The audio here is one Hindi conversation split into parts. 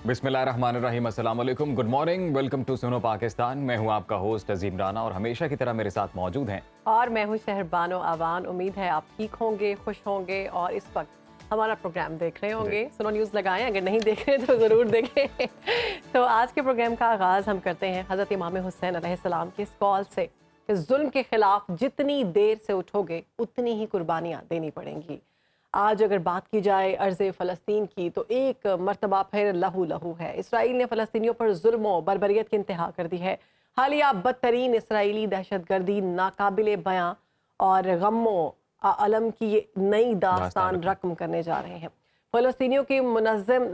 बिस्मिल्लाहिर्रहमानिर्रहीम, अस्सलाम वालेकुम, गुड मॉर्निंग, वेलकम टू सुनो पाकिस्तान। मैं हूं आपका होस्ट अजीम राना और हमेशा की तरह मेरे साथ मौजूद हैं। और मैं हूँ शहरबानो आवान। उम्मीद है आप ठीक होंगे, खुश होंगे और इस वक्त हमारा प्रोग्राम देख रहे जी। होंगे। सुनो न्यूज़ लगाएं, अगर नहीं देख रहे तो ज़रूर देखें। तो आज के प्रोग्राम का आगाज़ हम करते हैं हज़रत इमाम हुसैन अलैहिस्सलाम के इस कॉल से कि जुल्म के ख़िलाफ़ जितनी देर से उठोगे उतनी ही कुर्बानियाँ देनी पड़ेंगी। आज अगर बात की जाए अर्ज़ फ़लस्तीन की तो एक मर्तबा फिर लहू लहू है। इसराइल ने फ़लस्तीनियों पर जुल्म और बर्बरियत की इंतहा कर दी है। हालिया बदतरीन इसराइली दहशतगर्दी नाकाबिले बयां और गमो अलम की ये नई दास्तान दास्तान रकम। रकम करने जा रहे हैं। फ़लस्तीनियों की मुनज़्ज़म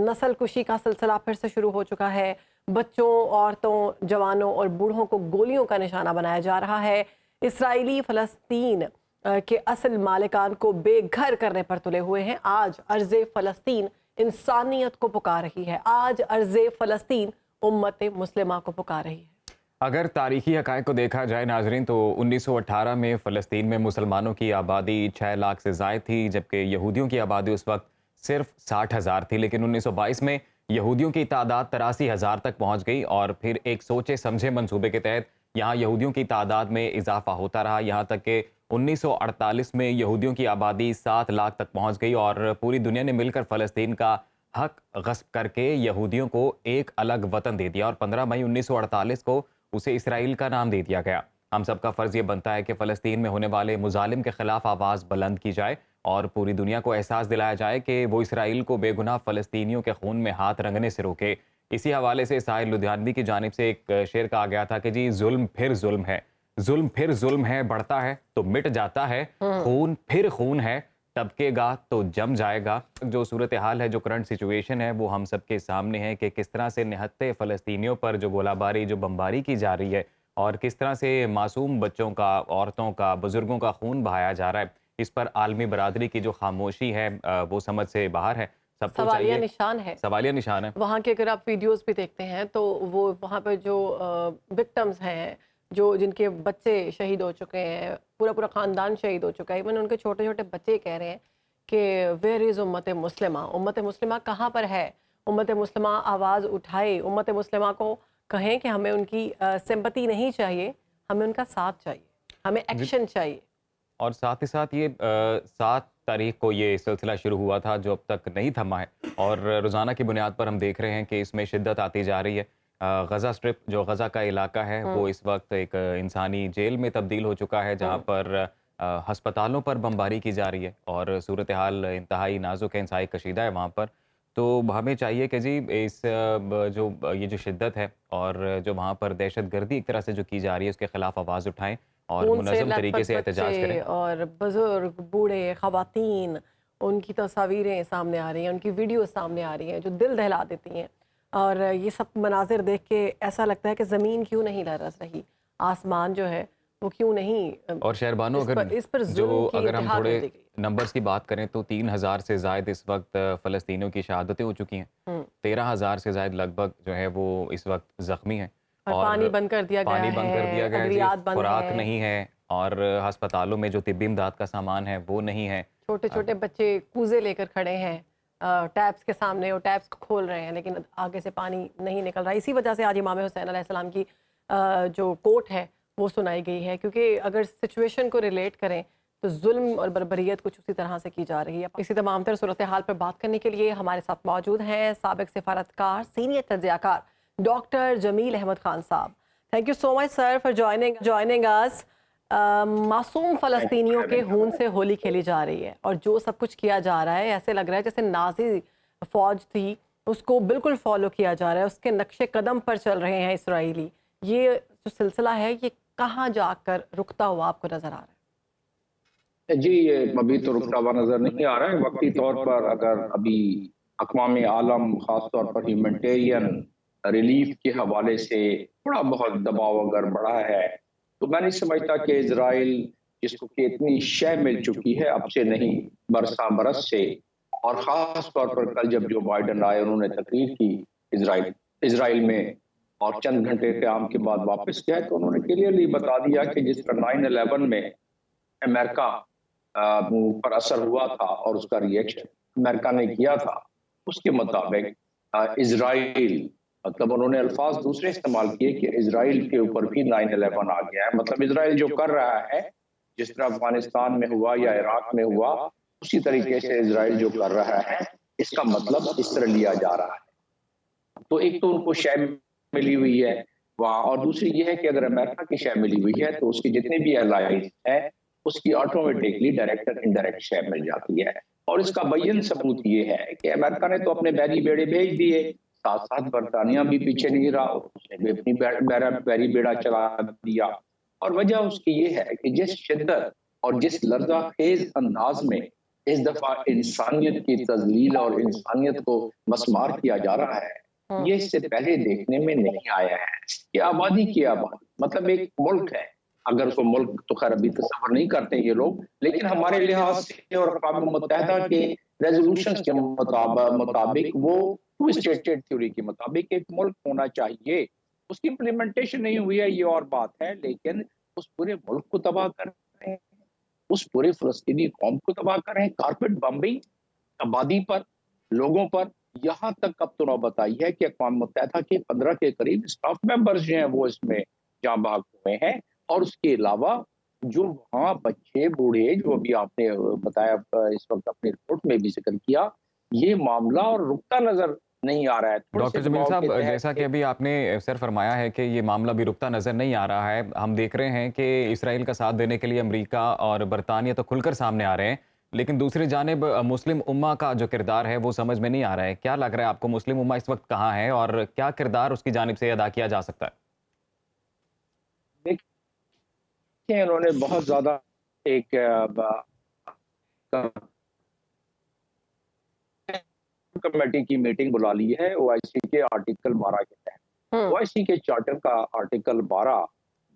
नस्ल कुशी का सिलसिला फिर से शुरू हो चुका है। बच्चों, औरतों, जवानों और बूढ़ों को गोलियों का निशाना बनाया जा रहा है। इसराइली फ़लस्तीन के असल मालिकान को बेघर करने पर तुले हुए हैं। आज अर्ज़ फ़लस्तीन इंसानियत को पुकार रही है। आज अर्ज़ फ़लस्तीन उम्मत मुस्लिमा को पुकार रही है। अगर तारीखी हक़ाइक़ को देखा जाए नाज़रीन, तो 1918 में फ़लस्तीन में मुसलमानों की आबादी 6 लाख से ज़ायद थी, जबकि यहूदियों की आबादी उस वक्त सिर्फ 60,000 थी। लेकिन 1922 में यहूदियों की तादाद 83,000 तक पहुंच गई और फिर एक सोचे समझे मंसूबे के तहत यहाँ यहूदियों की तादाद में इजाफा होता रहा, यहाँ तक कि 1948 में यहूदियों की आबादी 7 लाख तक पहुंच गई और पूरी दुनिया ने मिलकर फ़लस्तीन का हक गस्ब करके यहूदियों को एक अलग वतन दे दिया और 15 मई 1948 को उसे इसराइल का नाम दे दिया गया। हम सबका फ़र्ज़ ये बनता है कि फ़लस्तीन में होने वाले मुज़ालिम के ख़िलाफ़ आवाज़ बुलंद की जाए और पूरी दुनिया को एहसास दिलाया जाए कि वो इसराइल को बेगुनाह फ़लस्तीनियों के खून में हाथ रंगने से रोके। इसी हवाले से साहिर लुधियानवी की जानिब से एक शेर कहा गया था कि जी, ज़ुल्म फिर ज़ुल्म है, ज़ुल्म फिर ज़ुल्म है, बढ़ता है तो मिट जाता है, खून फिर खून है, टपकेगा तो जम जाएगा। जो सूरत हाल है, जो करंट सिचुएशन है, वो हम सबके सामने है कि किस तरह से निहत्थे फ़लस्तीनियों पर जो गोलाबारी, जो बमबारी की जा रही है और किस तरह से मासूम बच्चों का, औरतों का, बुज़ुर्गों का खून बहाया जा रहा है। इस पर आलमी बरादरी की जो खामोशी है वो समझ से बाहर है। सबको सवालिया चाहिए, निशान है। सवालिया निशान है। वहाँ के अगर आप वीडियोस भी देखते हैं तो वो वहाँ पे जो विक्टिम्स हैं, जो जिनके बच्चे शहीद हो चुके हैं, पूरा पूरा ख़ानदान शहीद हो चुका है, इवन उनके छोटे छोटे बच्चे कह रहे हैं कि वेयर इज़ उम्मत मुस्लिमा, उम्मत मुस्लिमा कहाँ पर है। उम्मत मुस्लिमा आवाज़ उठाए, उम्मत मुस्लिमा को कहें कि हमें उनकी सिंपैथी नहीं चाहिए, हमें उनका साथ चाहिए, हमें जी। एक्शन चाहिए। और साथ ही साथ ये 7 तारीख को ये सिलसिला शुरू हुआ था, जो अब तक नहीं थमा है और रोज़ाना की बुनियाद पर हम देख रहे हैं कि इसमें शिद्दत आती जा रही है। गज़ा स्ट्रिप, जो गज़ा का इलाका है, वो हुँ, इस वक्त एक इंसानी जेल में तब्दील हो चुका है, जहाँ हुँ। पर अस्पतालों पर बमबारी की जा रही है और सूरत हाल इंतहाई नाज़ुक है, इंतहाई कशीदा है वहाँ पर। तो हमें चाहिए कि जी, इस ये जो शिद्दत है और जो वहाँ पर दहशतगर्दी एक तरह से जो की जा रही है, उसके खिलाफ आवाज़ उठाएँ और खून से मुनज़्ज़म तरीके लथपथ से एहतजाज करें। बच्चे और बुजुर्ग, बूढ़े, ख़वातीन, उनकी तस्वीरें सामने आ रही हैं, उनकी वीडियो सामने आ रही हैं, जो दिल दहला देती हैं। और ये सब मनाज़िर देख के ऐसा लगता है कि ज़मीन क्यों नहीं लरज़ रही, आसमान जो है वो क्यों नहीं और शहरबानो, अगर इस पर जो ज़ुल्म की अगर हम इंतहा थोड़े कर दी गई। नंबर्स की बात करें, तो 3,000 से ज़ायद इस वक्त फ़लस्तीनियों की शहादतें हो चुकी हैं। हुँ, 13,000 से ज़ायद लगभग जो है वो इस वक़्त ज़ख्मी हैं और पानी और बंद कर दिया गया पानी बंद कर है, दिया गया है जी, अद्वियात बंद खुराक है, नहीं है और अस्पतालों में जो तिब्बी इमदाद का सामान है, वो नहीं है। अब छोटे-छोटे बच्चे कूज़े लेकर खड़े हैं टैप्स के सामने और टैप्स को खोल रहे हैं, लेकिन आगे से पानी नहीं निकल रहा है। इसी वजह से आज इमाम हुसैन अलैहिस्सलाम की जो कोट है वो सुनाई गई है, क्योंकि अगर सिचुएशन को रिलेट करें तो जुल्म और बर्बरियत कुछ उसी तरह से की जा रही है। इसी तमाम तर सूरत हाल पर बात करने के लिए हमारे साथ मौजूद हैं साबिक सिफारतकार, सीनियर तज्ज़ियाकार डॉक्टर जमील अहमद खान साहब। Thank you so much sir for joining us. मासूम थैंक यू फॉर फ़लस्तीनियों के हैविंग खून से होली खेली जा रही है और जो सब कुछ किया जा रहा है, ऐसे लग रहा है जैसे नाज़ी फ़ौज थी, उसको बिल्कुल फ़ॉलो किया जा रहा है, उसके नक्शे कदम पर चल रहे हैं इसराइली। ये जो सिलसिला है, ये कहाँ जाकर रुकता हुआ आपको नज़र आ रहा है? जी, ये अभी तो रुकता हुआ नज़र नहीं आ रहा है। वक़्ती तौर पर अगर अभी अक़वाम आलम ख़ास तौर पर ह्यूमैनिटेरियन रिलीफ़ के हवाले से थोड़ा बहुत दबाव अगर बढ़ा है, तो मैं नहीं समझता कि इज़राइल, जिसको कि इतनी शह मिल चुकी है अब से नहीं, बरसा-बरस से, और ख़ास तौर पर कल जब जो बाइडेन आए, उन्होंने तकरीर की इज़राइल इज़राइल में और चंद घंटे क़याम के बाद वापस गए, तो उन्होंने क्लियरली बता दिया कि जिस तरह 9/11 में अमेरिका पर असर हुआ था और उसका रिएक्शन अमेरिका ने किया था, उसके मुताबिक इजराइल, मतलब उन्होंने अल्फाज दूसरे इस्तेमाल किए कि इजराइल के ऊपर भी 9/11 आ गया है। मतलब इजराइल जो कर रहा है, जिस तरह अफगानिस्तान में हुआ या इराक में हुआ, उसी तरीके से इजराइल जो कर रहा है, इसका मतलब इस तरह लिया जा रहा है। तो एक तो उनको शय मिली हुई है वहाँ, और दूसरी ये है कि अगर अमेरिका की शय मिली हुई है तो उसके जितने भी एलाइज हैं उसकी ऑटोमेटिकली डायरेक्ट और इनडायरेक्ट शय मिल जाती है। और इसका बय्यन सबूत ये है कि अमेरिका ने तो अपने बैरी बेड़े भेज दिए, साथ साथ बरतानिया भी पीछे नहीं रहा, उसने भी अपनी बैरी बेड़ा चला दिया। और वजह उसकी ये है कि जिस शिद्दत और जिस लर्जा खेज अंदाज में इस दफा इंसानियत की तजलील और इंसानियत को मसमार किया जा रहा है, ये इससे पहले देखने में नहीं आया है। ये आबादी की आबादी, मतलब एक मुल्क है, अगर उसको मुल्क तो खैर अभी तस्वर नहीं करते ये लोग, लेकिन हमारे लिहाज से और अक़वाम मुत्तहिदा के रेजोल्यूशन के मुताबिक वो टू स्टेट थ्योरी के मुताबिक एक मुल्क होना चाहिए। उसकी इम्प्लीमेंटेशन नहीं हुई है, ये और बात है, लेकिन उस पूरे मुल्क को तबाह कर रहे हैं, उस पूरे फलस्तीनी कौम को तबाह कर रहे हैं, कारपेट बम्बिंग आबादी पर, लोगों पर। यहाँ तक अब तो नौबत आई है कि अक़वाम मुत्तहिदा के 15 के करीब स्टाफ मेंबर्स जो हैं वो इसमें जाँ बहक हुए हैं। और उसके अलावा जो वहाँ बच्चे बूढ़े, जो अभी आपने बताया इस वक्त अपनी रिपोर्ट में भी जिक्र किया, ये मामला और रुकता नजर नहीं आ रहा है। थोड़े से डॉक्टर जमील दबाव के साहब, तहत जैसा कि अभी आपने सर फरमाया है कि ये मामला भी रुकता नज़र नहीं आ रहा है, हम देख रहे हैं कि इसराइल का साथ देने के लिए अमेरिका और बरतानिया तो खुलकर सामने आ रहे हैं, लेकिन दूसरी जानिब मुस्लिम उम्मा का जो किरदार है वो समझ में नहीं आ रहा है। क्या लग रहा है आपको, मुस्लिम उम्मा इस वक्त कहाँ है और क्या किरदार उसकी जानिब से अदा किया जा सकता है? देखिए, उन्होंने बहुत ज्यादा एक कमेटी की मीटिंग बुला ली है ओआईसी के आर्टिकल 12 के तहत। ओआईसी के चार्टर का आर्टिकल 12,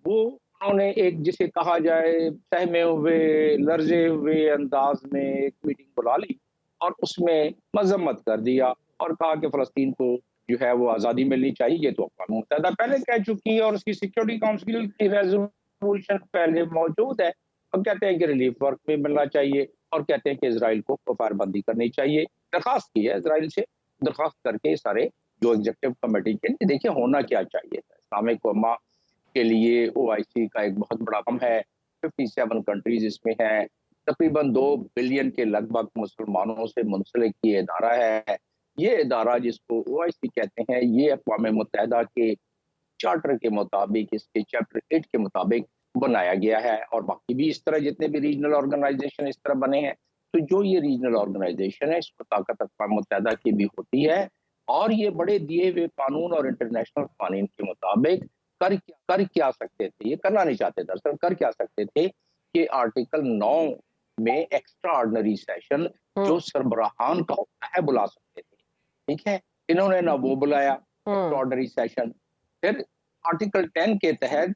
वो उन्होंने एक जिसे कहा जाए सहमे हुए लर्जे हुए अंदाज में एक मीटिंग बुला ली और उसमें मजम्मत कर दिया और कहा कि फलस्तीन को जो है वो आज़ादी मिलनी चाहिए। ये तो अक़वाम मुत्तहिदा पहले कह चुकी है और उसकी सिक्योरिटी काउंसिल की रेजोल्यूशन पहले मौजूद है। और कहते हैं कि रिलीफ वर्क भी मिलना चाहिए और कहते हैं कि इसराइल को फायरबंदी करनी चाहिए। दरखास्त की है इसराइल से, दरखास्त करके सारे जो एग्जीक्यूटिव कमेटी के, देखिए होना क्या चाहिए था। इस्लामिक उम्मा के लिए ओआईसी का एक बहुत बड़ा काम है, 57 कंट्रीज इसमें हैं, तकरीबन 2 बिलियन के लगभग मुसलमानों से मुंसलिक ये इदारा है। ये इदारा जिसको ओआईसी कहते हैं, ये अक़वाम मुत्तहिदा के चार्टर के मुताबिक, इसके चैप्टर 8 के मुताबिक बनाया गया है। और बाकी भी इस तरह जितने भी रीजनल ऑर्गेनाइजेशन इस तरह बने हैं, तो जो ये रीजनल ऑर्गेनाइजेशन है, इसको ताकत अक़वाम मुत्तहिदा की भी होती है और ये बड़े दिए हुए कानून और इंटरनेशनल कानून के मुताबिक कर क्या सकते थे, ये करना नहीं चाहते। दरअसल कर क्या सकते थे कि आर्टिकल 9 में एक्स्ट्रा ऑर्डिनरी सेशन जो सरबराहान का होता है बुला सकते थे, ठीक है। इन्होंने ना वो बुलाया एक्स्ट्रा ऑर्डिनरी सेशन। फिर आर्टिकल 10 के तहत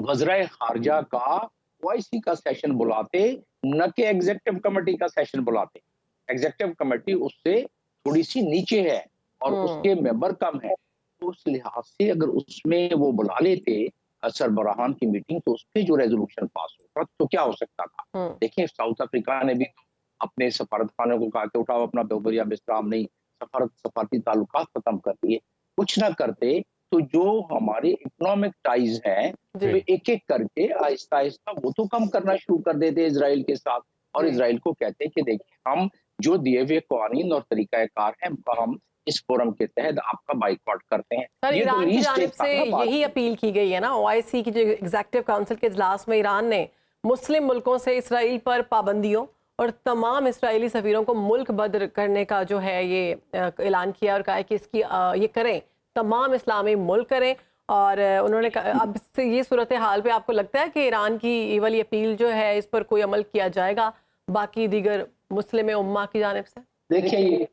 वज़राए खारजा का ओआईसी का सेशन बुलाते, न कि एग्जीक्यूटिव कमेटी का सेशन बुलाते। एग्जीक्यूटिव कमेटी उससे थोड़ी सी नीचे है और उसके मेंबर कम है, तो उस लिहाज से अगर उसमें वो बुला लेते सरबराहान की मीटिंग, तो उसपे जो रेजोल्यूशन पास होता तो क्या हो सकता था। देखिए, साउथ अफ्रीका ने भी अपने सफारत खाने को कहा कि उठाओ अपना बोरिया बिस्तरा, हम नहीं सफारती ताल्लुकात खत्म कर दिए। कुछ ना करते तो जो हमारे इकोनॉमिक टाइज हैं वो एक एक करके आहिस्ता आहिस्ता वो तो कम करना शुरू कर देते इजराइल के साथ। और इजराइल को कहते हैं कि देखिए, हम जो दिए हुए कानून और तरीकाकार हैं हम इस फोरम के तहत आपका बाइकआउट करते हैं। सर, ये तो ईरान की लीस्ट जानिब से यही अपील की गई है ना, ओआईसी की जो एग्जीक्यूटिव काउंसिल के इजलास में ईरान ने मुस्लिम मुल्कों से इसराइल पर पाबंदियों और तमाम इसराइली सफीरों को मुल्क बदर करने का जो है ये ऐलान किया और कहा है कि इसकी ये करें, तमाम इस्लामी मुल्क करें। और उन्होंने अब से ये सूरत हाल पे आपको लगता है कि ईरान की ये वाली अपील जो है इस पर कोई अमल किया जाएगा बाकी दीगर मुस्लिम उम्मा की जानिब से? देखिए,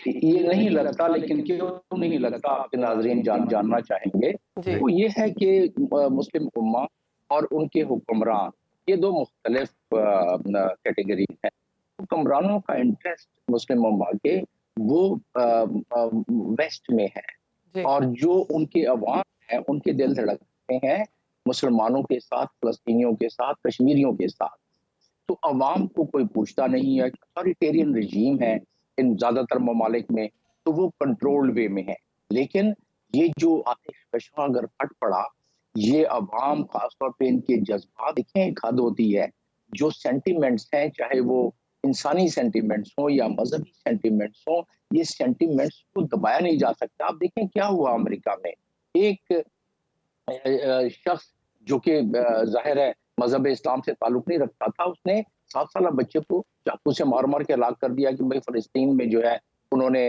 ये नहीं लगता, लेकिन क्यों नहीं लगता आपके नाजरीन जानना चाहेंगे। वो ये है कि मुस्लिम उम्मा और उनके हुक्मरान, ये दो मुख्तलिफ कैटेगरी हैं। हुक्मरानों का इंटरेस्ट मुस्लिम उम्मा के वो वेस्ट में है और जो उनके अवाम है उनके दिल धड़कते हैं मुसलमानों के साथ, फलस्तीनियों के साथ, कश्मीरियों के साथ। तो अवाम को कोई पूछता नहीं है। अथॉरिटेरियन रजीम है इन ज्यादातर ममालिक में, तो वो कंट्रोल्ड वे में है। लेकिन ये जो आतिश अगर फट पड़ा, ये अवाम खासतौर पे इनके जज्बात, देखें एक हद होती है, जो सेंटिमेंट्स हैं, चाहे वो इंसानी सेंटिमेंट्स हो या मजहबी सेंटिमेंट्स हो, ये सेंटिमेंट्स को दबाया नहीं जा सकता। आप देखें क्या हुआ अमेरिका में, एक शख्स जो कि जाहिर है मजहब इस्लाम से ताल्लुक नहीं रखता था, उसने 7 साल बच्चे को चाकू से मार मार के हलाक कर दिया कि भाई फलस्तीन में जो है उन्होंने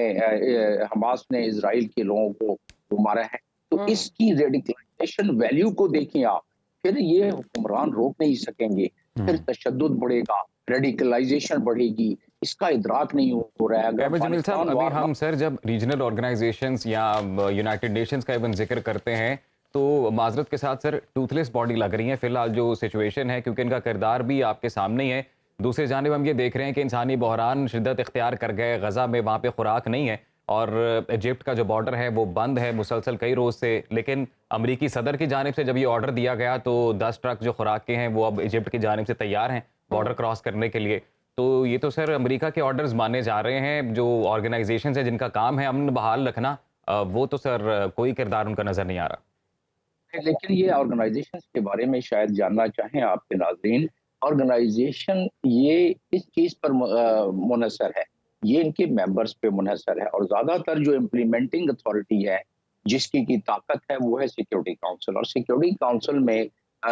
हमास ने इजराइल के लोगों को मारा है। तो इसकी रेडिकलाइजेशन वैल्यू को देखें आप, फिर ये हुक्मरान रोक नहीं सकेंगे, फिर तशद्दुद बढ़ेगा, रेडिकलाइजेशन बढ़ेगी, इसका इदराक नहीं हो रहा है। अगर अहमद जमील साहब, अफगानिस्तान अभी वार हम सर जब रीजनल ऑर्गेनाइजेशंस या यूनाइटेड नेशंस का इवन जिक्र करते हैं तो माजरत के साथ सर टूथलेस बॉडी लग रही है फिलहाल जो सिचुएशन है, क्योंकि इनका किरदार भी आपके सामने ही है। दूसरी जानिब हम ये देख रहे हैं कि इंसानी बहरान शिद्दत इख्तियार कर गए, गजा में वहाँ पे खुराक नहीं है और इजिप्ट का जो बॉर्डर है वो बंद है मुसलसल कई रोज़ से। लेकिन अमरीकी सदर की जानिब से जब ये ऑर्डर दिया गया तो 10 ट्रक जो खुराक के हैं वो अब इजिप्ट की जानिब से तैयार हैं बॉर्डर क्रॉस करने के लिए। तो ये तो सर अमेरिका के ऑर्डर्स माने जा रहे हैं। जो ऑर्गेनाइजेशन है जिनका काम है अमन बहाल रखना, वो तो सर कोई किरदार उनका नजर नहीं आ रहा। लेकिन ये ऑर्गेनाइजेशंस के बारे में शायद जानना चाहें आपके नाज़रीन। ऑर्गेनाइजेशन ये इस चीज़ पर मुनहसर है, ये इनके मेंबर्स पे मुनहसर है, और ज़्यादातर जो इम्प्लीमेंटिंग अथॉरिटी है, जिसकी की ताकत है, वो है सिक्योरिटी काउंसिल। और सिक्योरिटी काउंसिल में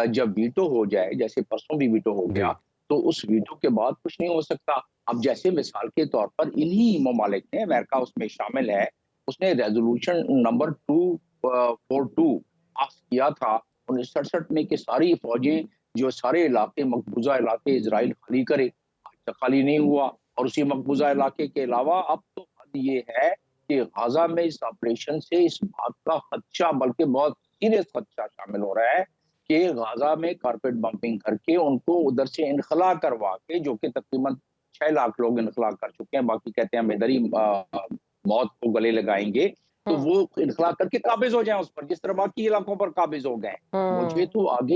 जब वीटो हो जाए, जैसे परसों भी वीटो हो गया, तो उस वीटो के बाद कुछ नहीं हो सकता। अब जैसे मिसाल के तौर पर इन्हीं ममालिक ने, अमेरिका उसमें शामिल है, उसने रेजोल्यूशन नंबर 242 पास किया था 1967 में कि सारी फौजें जो सारे इलाके, मकबूजा इलाके इजराइल खाली करे। आज तक खाली नहीं हुआ। और उसी मकबूजा इलाके के अलावा अब तो हद ये है कि गाजा में इस ऑपरेशन से इस बात का खदशा, बल्कि बहुत सीरियस खदशा शामिल हो रहा है कि गाजा में कारपेट बम्पिंग करके उनको उधर से इनखला करवा के, जो कि तकरीबन 6 लाख लोग इनखला कर चुके हैं, बाकी कहते हैं हम इधर ही मौत को गले लगाएंगे, तो वो इनखला करके काबिज हो जाए उस पर, जिस तरह बाकी इलाकों पर काबिज हो गए। मुझे तो आगे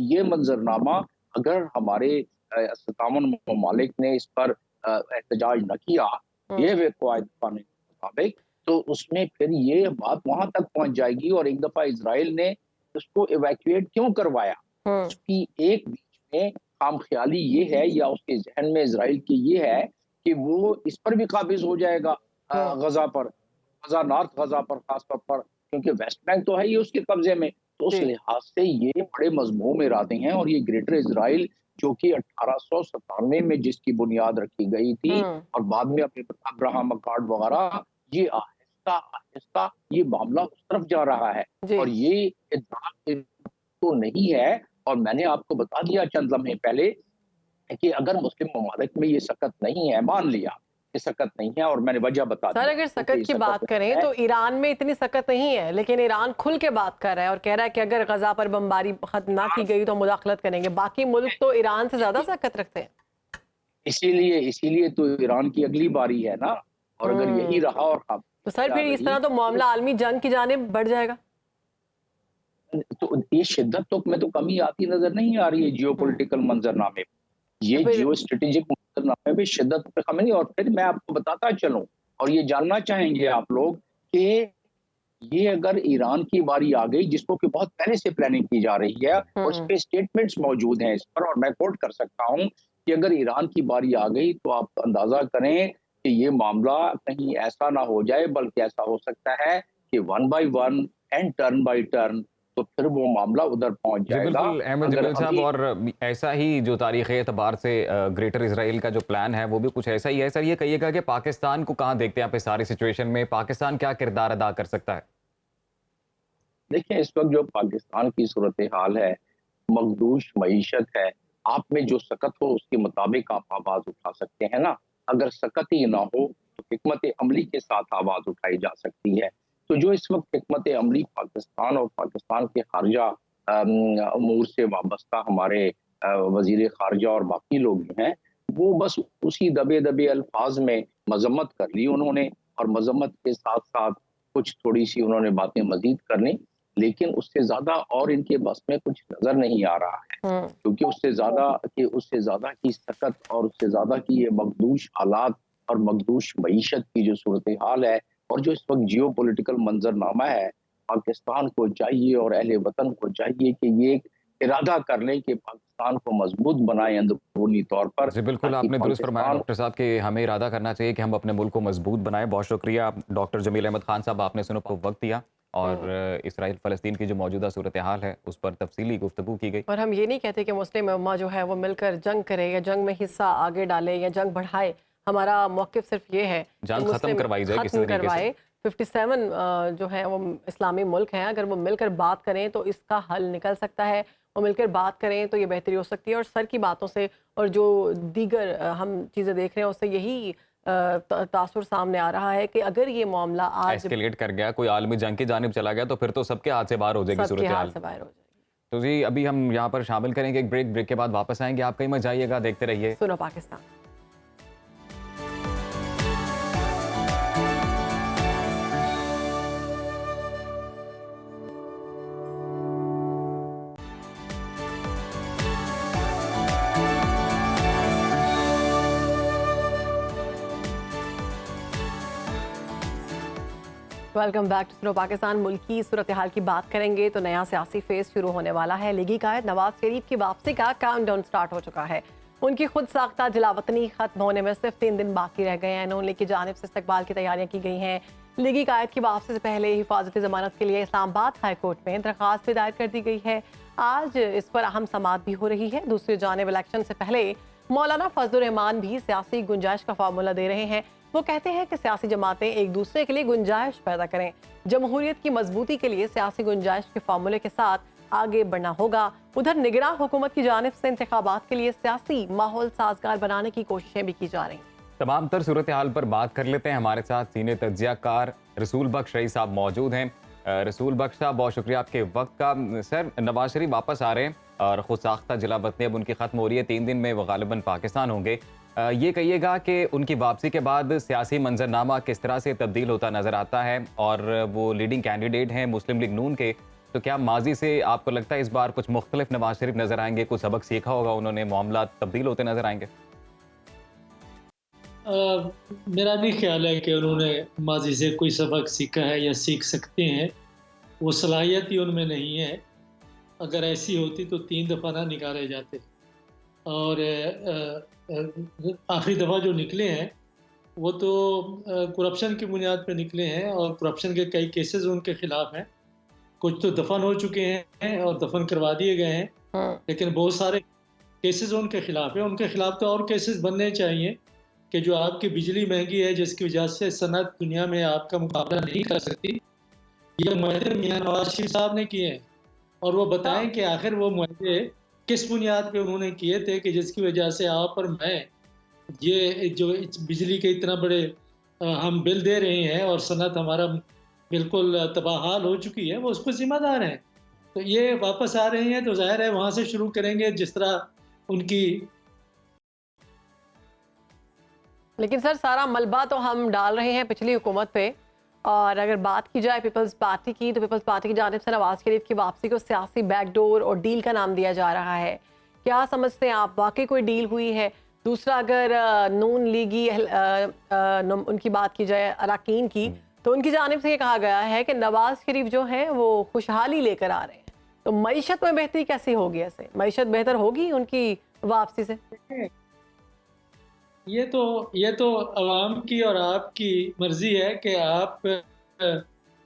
ये मंजरनामा, अगर हमारे 57 ममालिक ने इस पर एहतजाज न किया ये कानून के मुताबिक, तो उसमें फिर ये बात वहां तक पहुंच जाएगी। और एक दफा इजराइल ने उसको इवैक्यूएट क्यों करवाया, उसकी एक बीच में खामख्याली ये है, या उसके जहन में इजराइल की ये है कि वो इस पर भी काबिज हो जाएगा, गजा पर, गजा नॉर्थ गजा पर खासतौर पर, क्योंकि वेस्ट बैंक तो है ही उसके कब्जे में। तो उस लिहाज से ये बड़े मजमूम इरादे हैं। और ये ग्रेटर इजराइल जो कि 1897 में जिसकी बुनियाद रखी गई थी, और बाद में अपने अब्राहम अकॉर्ड वगैरह, ये आहिस्ता आहिस्ता ये मामला उस तरफ जा रहा है। और ये इत्तेफाक तो नहीं है। और मैंने आपको बता दिया चंद लम्हे पहले कि अगर मुस्लिम ममालिक में ये सकत नहीं है, मान लिया कि सकत नहीं है, और मैंने वजह बता दी। सर अगर सकत की बात करें तो ईरान में इतनी सकत नहीं है, लेकिन ईरान खुल के बात कर रहा है और कह रहा है कि अगर गजा पर बमबारी खत्म ना की गई तो मुदाखलत करेंगे। बाकी मुल्क तो ईरान से ज्यादा सकत रखते हैं। इसीलिए तो ईरान की अगली बारी है ना। और अगर यही रहा और तो सर फिर इस तरह तो मामला आलमी जंग की जानिब बढ़ जाएगा। तो ये शिद्दत तो में तो कमी आती नजर नहीं आ रही है जियोपॉलिटिकल मंजरनामे, ये जियो स्ट्रेटेजिक मंजरनामे में शिद्दत पे कमी नहीं। और फिर मैं आपको बताता चलूं, और ये जानना चाहेंगे आप लोग कि ये अगर ईरान की बारी आ गई, जिसको कि बहुत पहले से प्लानिंग की जा रही है, और इस पे स्टेटमेंट्स मौजूद हैं इस पर, और मैं कोट कर सकता हूं कि अगर ईरान की बारी आ गई तो आप अंदाजा करें कि ये मामला कहीं ऐसा ना हो जाए, बल्कि ऐसा हो सकता है कि 1 by 1 and turn by turn, तो फिर वो मामला उधर पहुंच जाएगा। बिल्कुल अहमद जमील साहब, और ऐसा ही जो तारीख़ एतबार से ग्रेटर इसराइल का जो प्लान है वो भी कुछ ऐसा ही है। सर ये कहिएगा कि पाकिस्तान को कहाँ देखते हैं आप इस सारी सिचुएशन में, पाकिस्तान क्या किरदार अदा कर सकता है? देखिए, इस वक्त जो पाकिस्तान की सूरत हाल है, मखदूश मईशत है, आप में जो सकत हो उसके मुताबिक आप आवाज उठा सकते हैं ना। अगर सकत ही ना हो तो हिकमत अमली के साथ आवाज उठाई जा सकती है। तो जो इस वक्त हिकमत अमली पाकिस्तान और पाकिस्तान के खारजा अमूर से वाबस्ता हमारे वजीर खारजा और बाकी लोग जो हैं, वो बस उसी दबे दबे अल्फाज में मजम्मत कर ली उन्होंने, और मजम्मत के साथ साथ कुछ थोड़ी सी उन्होंने बातें मजीद कर ली, लेकिन उससे ज्यादा और इनके बस में कुछ नजर नहीं आ रहा है। क्योंकि उससे ज्यादा की सकत और उससे ज्यादा की ये मखदूश हालात और मखदूश मईशत की जो सूरत हाल है, और जो इस वक्त जियो पोलिटिकल मंजरनामा है, पाकिस्तान को चाहिए और अहले वतन को चाहिए कि ये एक इरादा कर लें कि पाकिस्तान को मजबूत बनाएं अंदरूनी तौर पर, जी, बिल्कुल ताकि आपने दुरुस्त फरमाया पाकिस्तान डॉक्टर साहब कि हमें इरादा करना चाहिए कि हम अपने मुल्क को मजबूत बनाएं। बहुत शुक्रिया डॉक्टर जमील अहमद खान साहब, आपने सुनो को वक्त दिया और इसराइल फ़लस्तीन की जो मौजूदा सूरत हाल है उस पर तफसीली गुफ्तगू की गई। और हम ये नहीं कहते कि मुस्लिम उम्मा जो है वो मिलकर जंग करे या जंग में हिस्सा आगे डाले या जंग बढ़ाए। हमारा मौक़िफ़ सिर्फ ये है कि जंग खत्म मुस्लिम करवाई जाए किसी खत्म तरीके से। करवाए। 57 जो है वो इस्लामी मुल्क हैं, अगर वो मिलकर बात करें तो इसका हल निकल सकता है। वो मिलकर बात करें तो ये बेहतरी हो सकती है। और सर की बातों से और जो दीगर हम चीज़ें देख रहे हैं उससे यही तासुर सामने आ रहा है कि अगर ये मामला आज एस्केलेट कर गया, कोई आलमी जंग की जानिब चला गया तो फिर तो सबके हाथ से बाहर हो जाएगी सबके सूरत हाथ हाल। से बाहर हो जाएगी। तो जी अभी हम यहाँ पर शामिल करेंगे एक ब्रेक के बाद वापस आएंगे। आप कहीं मत जाइएगा, देखते रहिए। सुनो पाकिस्तान। वेलकम बैक टू सुनो पाकिस्तान। मुल्क की सूरत हाल की बात करेंगे तो नया सियासी फेज शुरू होने वाला है। लीगी कायद नवाज शरीफ की वापसी का काउंटडाउन स्टार्ट हो चुका है। उनकी खुद साख्ता जलावतनी खत्म होने में सिर्फ 3 दिन बाकी रह गए हैं। नून लीग की जानिब से इस्तकबाल की तैयारियां की गई हैं। लीगी कायद की वापसी से पहले हिफाजती जमानत के लिए इस्लामाबाद हाई कोर्ट में दरख्वास्त भी दायर कर दी गई है। आज इस पर अहम समाअत भी हो रही है। दूसरी जानिब इलेक्शन से पहले मौलाना फजलुर रहमान भी सियासी गुंजाइश का फार्मूला दे रहे हैं। वो कहते हैं कि सियासी जमातें एक दूसरे के लिए गुंजाइश पैदा करें। जमहूरियत की मजबूती के लिए सियासी गुंजाइश के फार्मूले के साथ आगे बढ़ना होगा। उधर निगरान हुकूमत की जानिब से इंतखाबात के लिए सियासी माहौल साजगार बनाने की कोशिशें भी की जा रही हैं। तमाम तर सूरत हाल पर बात कर लेते हैं। हमारे साथ सीनियर तज्जियाकार रसूल बख्श रईस साहब मौजूद हैं। रसूल बख्श साहब, बहुत शुक्रिया आपके वक्त का। सर, नवाज शरीफ वापस आ रहे हैं और खुद साख्ता जलावतनी अब उनकी ख़त्म हो रही है। 3 दिन में वो गालिबन पाकिस्तान होंगे। ये कहिएगा कि उनकी वापसी के बाद सियासी मंजरनामा किस तरह से तब्दील होता नज़र आता है और वो लीडिंग कैंडिडेट हैं मुस्लिम लीग नून के, तो क्या माजी से आपको लगता है इस बार कुछ मुख्तलिफ नवाज शरीफ नज़र आएंगे? कुछ सबक सीखा होगा उन्होंने, मामला तब्दील होते नज़र आएंगे? मेरा नहीं ख्याल है कि उन्होंने माजी से कोई सबक सीखा है या सीख सकते हैं। वो सलाहियत ही उनमें नहीं है। अगर ऐसी होती तो 3 दफ़ा ना निकाले जाते। और आखिरी दफ़ा जो निकले हैं वो तो करप्शन की बुनियाद पे निकले हैं और करप्शन के कई केसेस उनके ख़िलाफ़ हैं। कुछ तो दफन हो चुके हैं और दफन करवा दिए गए हैं, लेकिन बहुत सारे केसेस उनके ख़िलाफ़ हैं। उनके ख़िलाफ़ तो और केसेस बनने चाहिए कि जो आपकी बिजली महंगी है जिसकी वजह से सनत दुनिया में आपका मुकाबला नहीं कर सकती, ये मुआहदे मियां नवाज शरीफ साहब ने किए हैं। और वो बताएं कि आखिर वो मुआहदे किस बुनियाद पे उन्होंने किए थे कि जिसकी वजह से आप और मैं ये जो बिजली के इतना बड़े हम बिल दे रहे हैं और सनत हमारा बिल्कुल तबाहाल हो चुकी है, वो उसको ज़िम्मेदार हैं। तो ये वापस आ रहे हैं तो ज़ाहिर है वहाँ से शुरू करेंगे जिस तरह उनकी। लेकिन सर, सारा मलबा तो हम डाल रहे हैं पिछली हुकूमत पे। और अगर बात की जाए पीपल्स पार्टी की, तो पीपल्स पार्टी की जानिब से नवाज शरीफ की वापसी को सियासी बैकडोर और डील का नाम दिया जा रहा है। क्या समझते हैं आप, वाकई कोई डील हुई है? दूसरा, अगर नून लीगी उनकी बात की जाए अरकान की, तो उनकी जानिब से ये कहा गया है कि नवाज शरीफ जो हैं वो खुशहाली लेकर आ रहे हैं। तो मईशत में बेहतरी कैसी होगी? ऐसे मईशत बेहतर होगी उनकी वापसी से? ये तो अवाम की और आपकी मर्जी है कि आप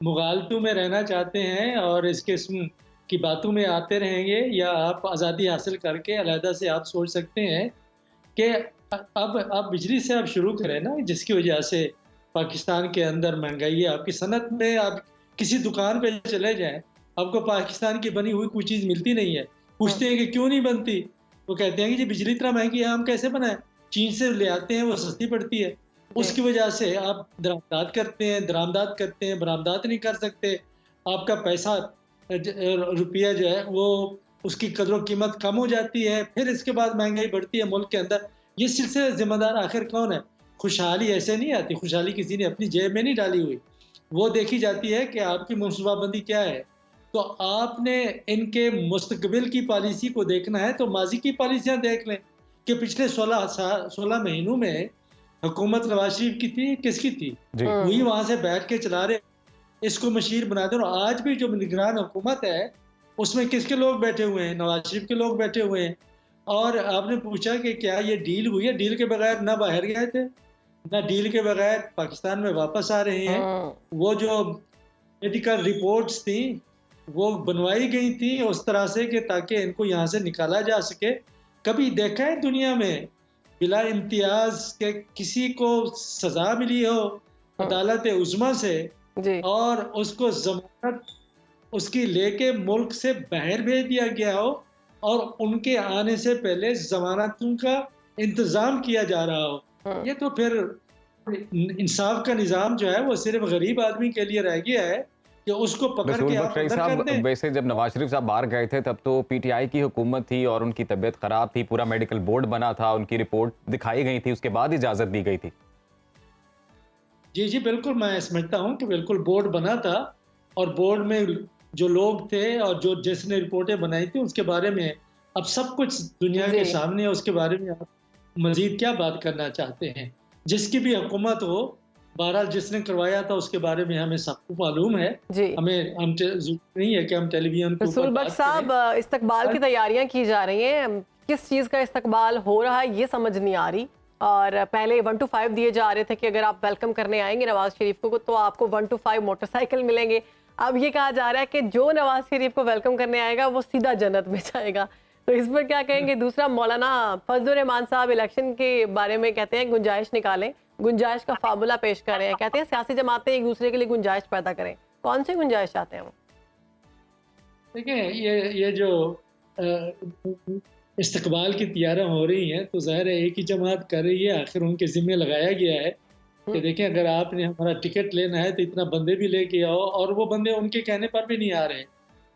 मुगालतू में रहना चाहते हैं और इस किस्म की बातों में आते रहेंगे, या आप आज़ादी हासिल करके अलहदा से आप सोच सकते हैं कि अब बिजली से आप शुरू करें ना, जिसकी वजह से पाकिस्तान के अंदर महंगाई है। आपकी सनत में आप किसी दुकान पे चले जाएं, आपको पाकिस्तान की बनी हुई कोई चीज़ मिलती नहीं है। पूछते हैं कि क्यों नहीं बनती, वो कहते हैं कि जी बिजली इतना महंगी है, हम कैसे बनाएं, चीन से ले आते हैं, वो सस्ती पड़ती है। उसकी वजह से आप दरामदात करते हैं, बरामदात नहीं कर सकते। आपका पैसा रुपया जो है वो उसकी कदर कीमत कम हो जाती है। फिर इसके बाद महंगाई बढ़ती है मुल्क के अंदर। ये सिलसिले जिम्मेदार आखिर कौन है? खुशहाली ऐसे नहीं आती, खुशहाली किसी ने अपनी जेब में नहीं डाली हुई, वो देखी जाती है कि आपकी मनसूबाबंदी क्या है। तो आपने इनके मुस्तकबिल की पॉलिसी को देखना है तो माजी की पॉलिसियाँ देख लें कि पिछले 16 महीनों में हुकूमत नवाज शरीफ की थी, किसकी थी? जी वही वहां से बैठ के चला रहे, इसको मशीर बना दो। और आज भी जो निगरान हुकूमत है उसमें किसके लोग बैठे हुए हैं? नवाज शरीफ के लोग बैठे हुए हैं। और आपने पूछा कि क्या ये डील हुई है? डील के बगैर ना बाहर गए थे, ना डील के बगैर पाकिस्तान में वापस आ रहे हैं। वो जो मेडिकल रिपोर्ट्स थी वो बनवाई गई थी उस तरह से कि ताकि इनको यहाँ से निकाला जा सके। कभी देखा है दुनिया में बिला इम्तियाज के किसी को सजा मिली हो अदालत उज़्मा से जी और उसको जमानत उसकी लेके मुल्क से बाहर भेज दिया गया हो और उनके आने से पहले जमानतों का इंतजाम किया जा रहा हो? ये तो फिर इंसाफ का निज़ाम जो है वो सिर्फ गरीब आदमी के लिए रह गया है कि उसको पकड़ रसूल के बख्श आप रईस अंदर कर साहब, दें। वैसे जब नवाज शरीफ साहब बाहर गए थे तब तो पीटीआई की हुकूमत थी और उनकी तबीयत खराब थी, पूरा मेडिकल बोर्ड बना था, उनकी रिपोर्ट दिखाई गई थी, उसके बाद इजाजत दी गई थी। जी जी बिल्कुल, मैं समझता हूँ कि बिल्कुल बोर्ड बना था और बोर्ड में जो लोग थे और जो जिसने रिपोर्टें बनाई थी उसके बारे में अब सब कुछ दुनिया के जी सामने है। उसके बारे में आप मजीद क्या बात करना चाहते हैं? जिसकी भी हुकूमत हो, बहरहाल जिसने करवाया था उसके बारे में हमें सबको मालूम है। जी जरूरत नहीं है कि हम टेलीविजन के रसूल ऊपर बख्श बात साहब, करें। इस्तकबाल की तैयारियां की जा रही हैं, किस चीज़ का इस्तकबाल हो रहा है ये समझ नहीं आ रही। और पहले 1 to 5 दिए जा रहे थे कि अगर आप वेलकम करने आएंगे नवाज शरीफ को तो आपको 1 to 5 मोटरसाइकिल मिलेंगे। अब ये कहा जा रहा है कि जो नवाज शरीफ को वेलकम करने आएगा वो सीधा जन्नत में जाएगा। तो इस पर क्या कहेंगे? दूसरा, मौलाना फजलुर रहमान साहब इलेक्शन के बारे में कहते हैं गुंजाइश निकालें, गुंजाइश का फार्मूला पेश कर रहे हैं। कहते हैं सियासी जमातें एक दूसरे के लिए गुंजाइश पैदा करें। कौन सी गुंजाइश चाहते हैं वो? देखिए, ये जो इस्तकबाल की तैयारियां हो रही हैं तो ज़ाहिर है एक ही जमात कर रही है, आखिर उनके ज़िम्मे लगाया गया है कि देखें अगर आपने हमारा टिकट लेना है तो इतना बंदे भी लेके आओ। और वो बंदे उनके कहने पर भी नहीं आ रहे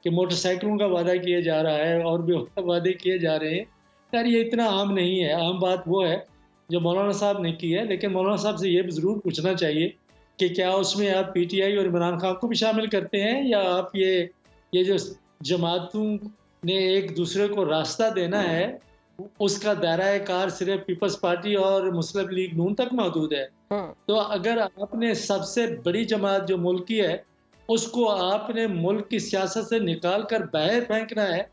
कि मोटरसाइकिलों का वादा किया जा रहा है और भी वादे किए जा रहे हैं। यार ये इतना आम नहीं है। आम बात वो है जो मौलाना साहब ने की है, लेकिन मौलाना साहब से ये भी ज़रूर पूछना चाहिए कि क्या उसमें आप पीटीआई और इमरान खान को भी शामिल करते हैं या आप ये जो जमातों ने एक दूसरे को रास्ता देना है उसका दायरा कार सिर्फ पीपल्स पार्टी और मुस्लिम लीग नून तक महदूद है। तो अगर आपने सबसे बड़ी जमात जो मुल्क की है उसको आपने मुल्क की सियासत से निकाल कर बाहर फेंकना है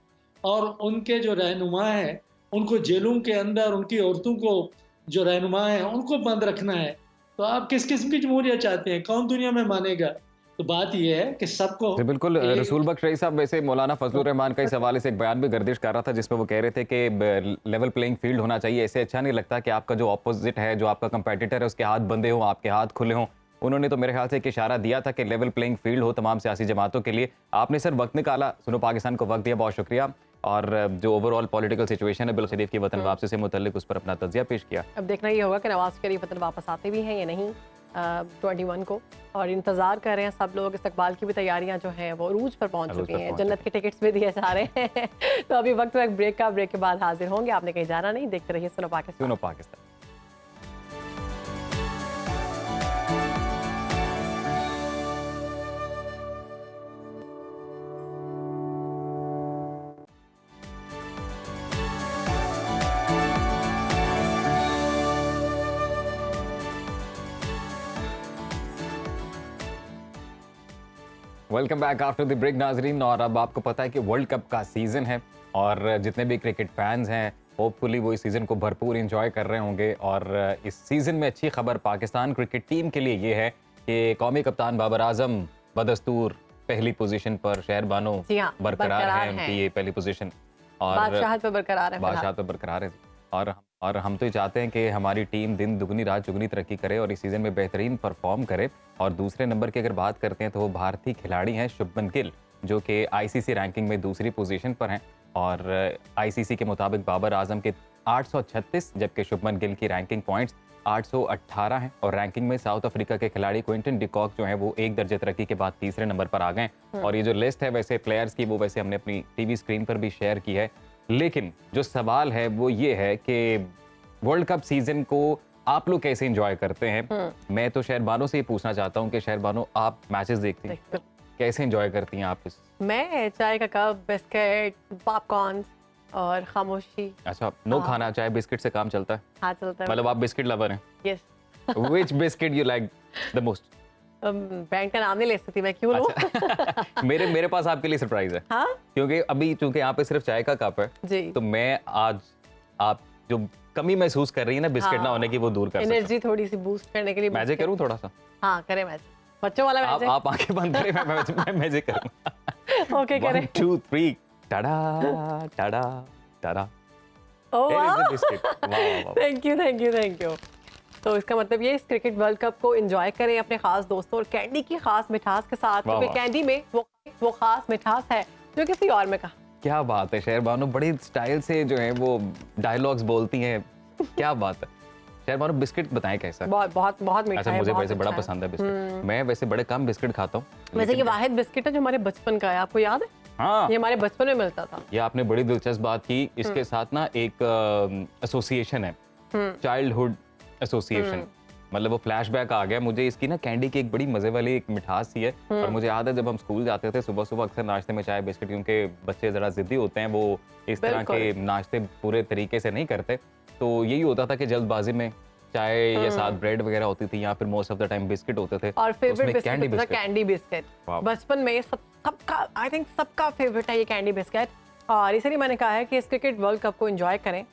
और उनके जो रहनुमा हैं उनको जेलों के अंदर, उनकी औरतों को जो रहनुमा हैं उनको बंद रखना है, तो आप किस किस्म की जमहूरियत चाहते हैं? कौन दुनिया में मानेगा? तो बात यह है कि सबको जी बिल्कुल। रसूल बख्श रईस साहब, वैसे मौलाना फजलुर रहमान का इस हवाले से एक बयान भी गर्दिश कर रहा था जिसमें वो कह रहे थे कि लेवल प्लेइंग फील्ड होना चाहिए। ऐसे अच्छा नहीं लगता कि आपका जो ऑपोजिट है, जो आपका कंपेटिटर है, उसके हाथ बंधे हों, आपके हाथ खुले हों। उन्होंने तो मेरे ख्याल से एक इशारा दिया था कि लेवल प्लेइंग फील्ड हो तमाम सियासी जमातों के लिए। आपने सर वक्त निकाला, सुनो पाकिस्तान को वक्त दिया, बहुत शुक्रिया। और जो ओवरऑल पॉलिटिकल सिचुएशन है बिल शरीफ की वतन वापसी से मुतल्लिक, उस पर अपना तज्जिया पेश किया। अब देखना ये होगा कि नवाज शरीफ वतन वापस आते भी हैं या नहीं 21 को, और इंतज़ार कर रहे हैं सब लोग। इस्तकबाल की भी तैयारियां जो हैं वो अरूज पर पहुंच अरूज चुकी पर हैं, पहुंच जन्नत के टिकट्स भी दिए जा रहे हैं। तो अभी वक्त ब्रेक का, ब्रेक के बाद हाजिर होंगे। आपने कहीं जाना नहीं, देखते रहिए सुनो पाकिस्तान। सुनो Pakistan. Welcome back after the break नाजरीन। और अब आपको पता है कि वर्ल्ड कप का सीज़न है और जितने भी क्रिकेट फैंस हैं होपफुली वो इस सीज़न को भरपूर एंजॉय कर रहे होंगे। और इस सीज़न में अच्छी खबर पाकिस्तान क्रिकेट टीम के लिए ये है कि कौमी कप्तान बाबर आजम बदस्तूर पहली पोजीशन पर, शहर बानो जी हाँ, बरकरार है हैं। उनकी ये पहली पोजीशन और बादशाहत पे बरकरार है फिलहाल। बादशाह तो बरकरार है। और हम तो ये चाहते हैं कि हमारी टीम दिन दुगनी रात चुगनी तरक्की करे और इस सीज़न में बेहतरीन परफॉर्म करे। और दूसरे नंबर की अगर बात करते हैं तो वो भारतीय खिलाड़ी हैं शुभमन गिल, जो कि आईसीसी रैंकिंग में दूसरी पोजीशन पर हैं। और आईसीसी के मुताबिक बाबर आजम के 836 जबकि शुभमन गिल की रैंकिंग पॉइंट्स 818 हैं। और रैंकिंग में साउथ अफ्रीका के खिलाड़ी क्विंटन डिकॉक जो है वो एक दर्जे तरक्की के बाद तीसरे नंबर पर आ गए। और ये जो लिस्ट है वैसे प्लेयर्स की, वो वैसे हमने अपनी टीवी स्क्रीन पर भी शेयर की है। लेकिन जो सवाल है वो ये है कि वर्ल्ड कप सीजन को आप लोग कैसे एंजॉय करते हैं? मैं तो शहरबानो से ही पूछना चाहता हूँ कि शहरबानो, आप मैचेस देखती हैं, कैसे एंजॉय करती हैं आप इस? मैं चाय का कप, बिस्किट, पॉपकॉर्न और खामोशी। अच्छा, नो खाना, चाय बिस्किट से काम चलता है? हाँ चलता है। मतलब आप बिस्किट लवर हैं? Yes. Which biscuit you like the most? Brand का नाम नहीं ले सकती मैं, क्यों लूं? अच्छा मेरे पास आपके लिए सरप्राइज है। हाँ क्योंकि अभी चूंकि यहाँ पे सिर्फ चाय का कप है, जी, तो मैं आज आप जो कमी महसूस कर रही है ना बिस्किट ना होने की, वो दूर कर सकता हूँ। एनर्जी थोड़ी सी बूस्ट करने के लिए मैजिक करूँ थोड़ा सा? हाँ करें मैजिक, बच्चों वाला मैजिक। आप आंखें बंद करें, मैं मैजिक करूँगा। ओके करें। 1 2 3 टाडा टाडा टाडा। ओह There is वाह, the biscuit. वाह, वाह, thank you thank you thank you. तो इसका मतलब ये, इस क्रिकेट वर्ल्ड कप को एंजॉय करें अपने खास दोस्तों और कैंडी की खास मिठास के साथ, वाह, क्योंकि वाह। कैंडी में वो खास मिठास है जो किसी और में कहा। क्या बात है शहर बानो, बड़ी स्टाइल से जो है वो डायलॉग्स बोलती हैं। क्या बात है शहर बानो। बिस्किट बताएं कैसा? बहुत बहुत बहुत मीठा अच्छा है, मुझे बहुत वैसे बड़ा अच्छा है। पसंद है बिस्किट। मैं वैसे बड़े कम बिस्किट खाता हूँ। वैसे ये लेकिन- वाहिद बिस्किट है जो हमारे बचपन का है, आपको याद है? हाँ, ये हमारे बचपन में मिलता था। ये आपने बड़ी दिलचस्प बात की। इसके साथ ना एक एसोसिएशन है, चाइल्डहुड एसोसिएशन। मतलब वो फ्लैशबैक आ गया मुझे इसकी ना। कैंडी की एक बड़ी मजे वाली एक मिठास सी है। और मुझे याद है जब हम स्कूल जाते थे सुबह सुबह अक्सर नाश्ते में चाय बिस्किट, क्योंकि बच्चे जरा जिद्दी होते हैं, वो इस तरह के नाश्ते पूरे तरीके से नहीं करते। तो यही होता था कि जल्दबाजी में चाय या साथ ब्रेड वगैरह होती थी, या फिर most of the time biscuit होते थे। और तो फेवरेट उसमें बिस्किट कैंडी होता था बिस्किट। Candy biscuit. वाह। बचपन में सबका आई थिंक सबका फेवरेट है ये कैंडी बिस्किट। और इसीलिए मैंने कहा है कि इस क्रिकेट वर्ल्ड कप को एंजॉय करें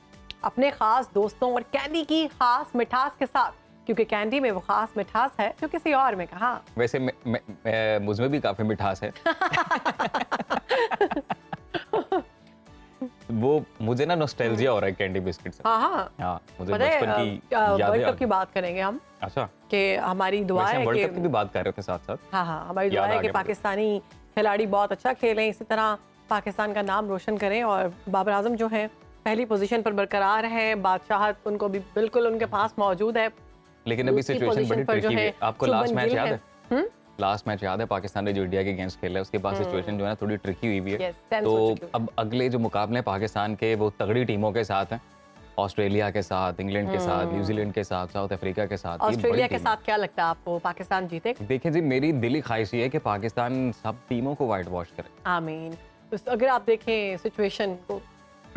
अपने खास दोस्तों और कैंडी की खास मिठास के साथ, क्योंकि कैंडी में वो खास मिठास है जो किसी और में कहा। वैसे मुझ में भी काफी मिठास है। वो मुझे ना नॉस्टैल्जिया हो रहा है कैंडी बिस्किट से। हाँ हाँ, हाँ, मुझे पता है बचपन की यादें वर्ल्ड आ कप की गई। बात करेंगे हम, अच्छा, कि हमारी दुआ वैसे है हम वर्ल्ड कि कप की भी बात कर रहे थे साथ साथ। हाँ हाँ, हमारी दुआ याद है आ कि गया मुझे। पाकिस्तानी खिलाड़ी बहुत अच्छा खेलें, इसी तरह पाकिस्तान का नाम रोशन करें और बाबर आजम जो है पहली पोजीशन पर बरकरार हैं। बादशाहत उनको भी बिल्कुल उनके पास मौजूद है। लेकिन अभी दूसरी सिचुएशन पोजीशन बड़ी पर जो ट्रिकी है है। आपको शुभमन लास्ट मैच गिल याद है। है? लास्ट मैच याद है पाकिस्तान ने जो इंडिया के अगेंस्ट खेला है, उसके बाद सिचुएशन जो है ना थोड़ी ट्रिकी हुई भी है। Yes, tense तो हो चुकी है। अब अगले जो मुकाबले हैं पाकिस्तान के, वो तगड़ी टीमों के साथ हैं। ऑस्ट्रेलिया के साथ, इंग्लैंड के साथ, न्यूजीलैंड के साथ, साउथ अफ्रीका के साथ। ये बड़ी ऑस्ट्रेलिया के टीम है। साथ क्या लगता है आपको, पाकिस्तान जीतेगा? देखिए जी, मेरी दिली ख्वाहिश ये है कि पाकिस्तान सब टीमों को वाइट वॉश करे। आमीन। अगर आप देखें सिचुएशन को,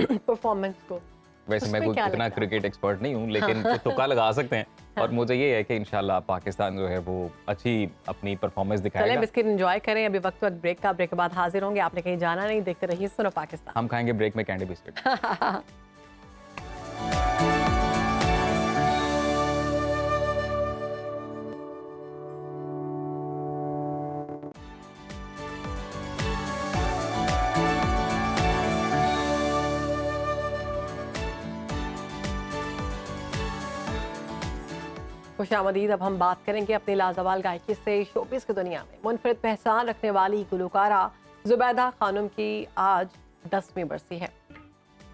परफॉर्मेंस को, वैसे मैं उसमें कोई क्या इतना लगता है? क्रिकेट एक्सपर्ट नहीं हूँ, लेकिन कुछ तुक्का लगा सकते हैं। और मुझे ये है कि इंशाल्लाह पाकिस्तान जो है वो अच्छी अपनी परफॉर्मेंस चलें दिखाएगा। बिस्किट एंजॉय करें। अभी वक्त ब्रेक का, ब्रेक के बाद हाजिर होंगे। आपने कहीं जाना नहीं, देखते रहिए सुनो पाकिस्तान। हम खाएंगे ब्रेक में कैंडी बिस्किट। खुशामदीद। अब हम बात करेंगे अपनी लाजवाल गायकी से शोबिस की दुनिया में मुनफरद पहचान रखने वाली गुलकारा जुबैदा खानम की आज 10वीं बरसी है।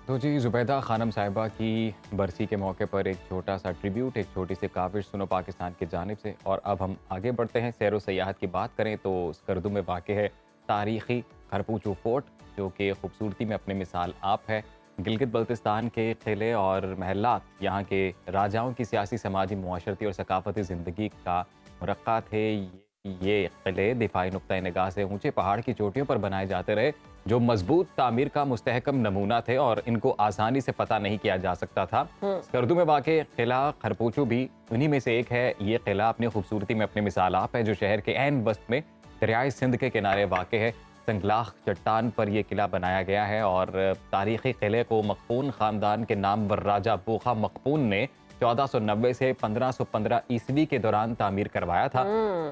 तो जी, जुबैदा खानम साहिबा की बरसी के मौके पर एक छोटा सा ट्रिब्यूट, एक छोटी सी काविश सुनो पाकिस्तान की जानिब से। और अब हम आगे बढ़ते हैं। सैर व सयाहत की बात करें तो स्कर्दू में वाक़ है तारीख़ी खरपूचू फोर्ट, जो कि खूबसूरती में अपनी मिसाल आप है। गिलगित बल्तिस्तान के किले और महलात यहाँ के राजाओं की सियासी, समाजी, मुआशरती और सकाफती ज़िंदगी का मुरक्का थे। ये किले दिफाई नुक्ता निगाह से ऊंचे पहाड़ की चोटियों पर बनाए जाते रहे, जो मजबूत तामीर का मुस्तहकम नमूना थे और इनको आसानी से फतह नहीं किया जा सकता था। स्कर्दू में वाक़ किला खरपूचू भी उन्हीं में से एक है। ये किला अपनी खूबसूरती में अपनी मिसाल आप है, जो शहर के ऐन वस्त में दरियाए सिंध के किनारे वाक़ है। संगलाख चट्टान पर यह किला बनाया गया है और तारीख़ी किले को मकपून ख़ानदान के नामवर राजा बूखा मकपून ने 1490 से 1515 ईस्वी के दौरान तामीर करवाया था।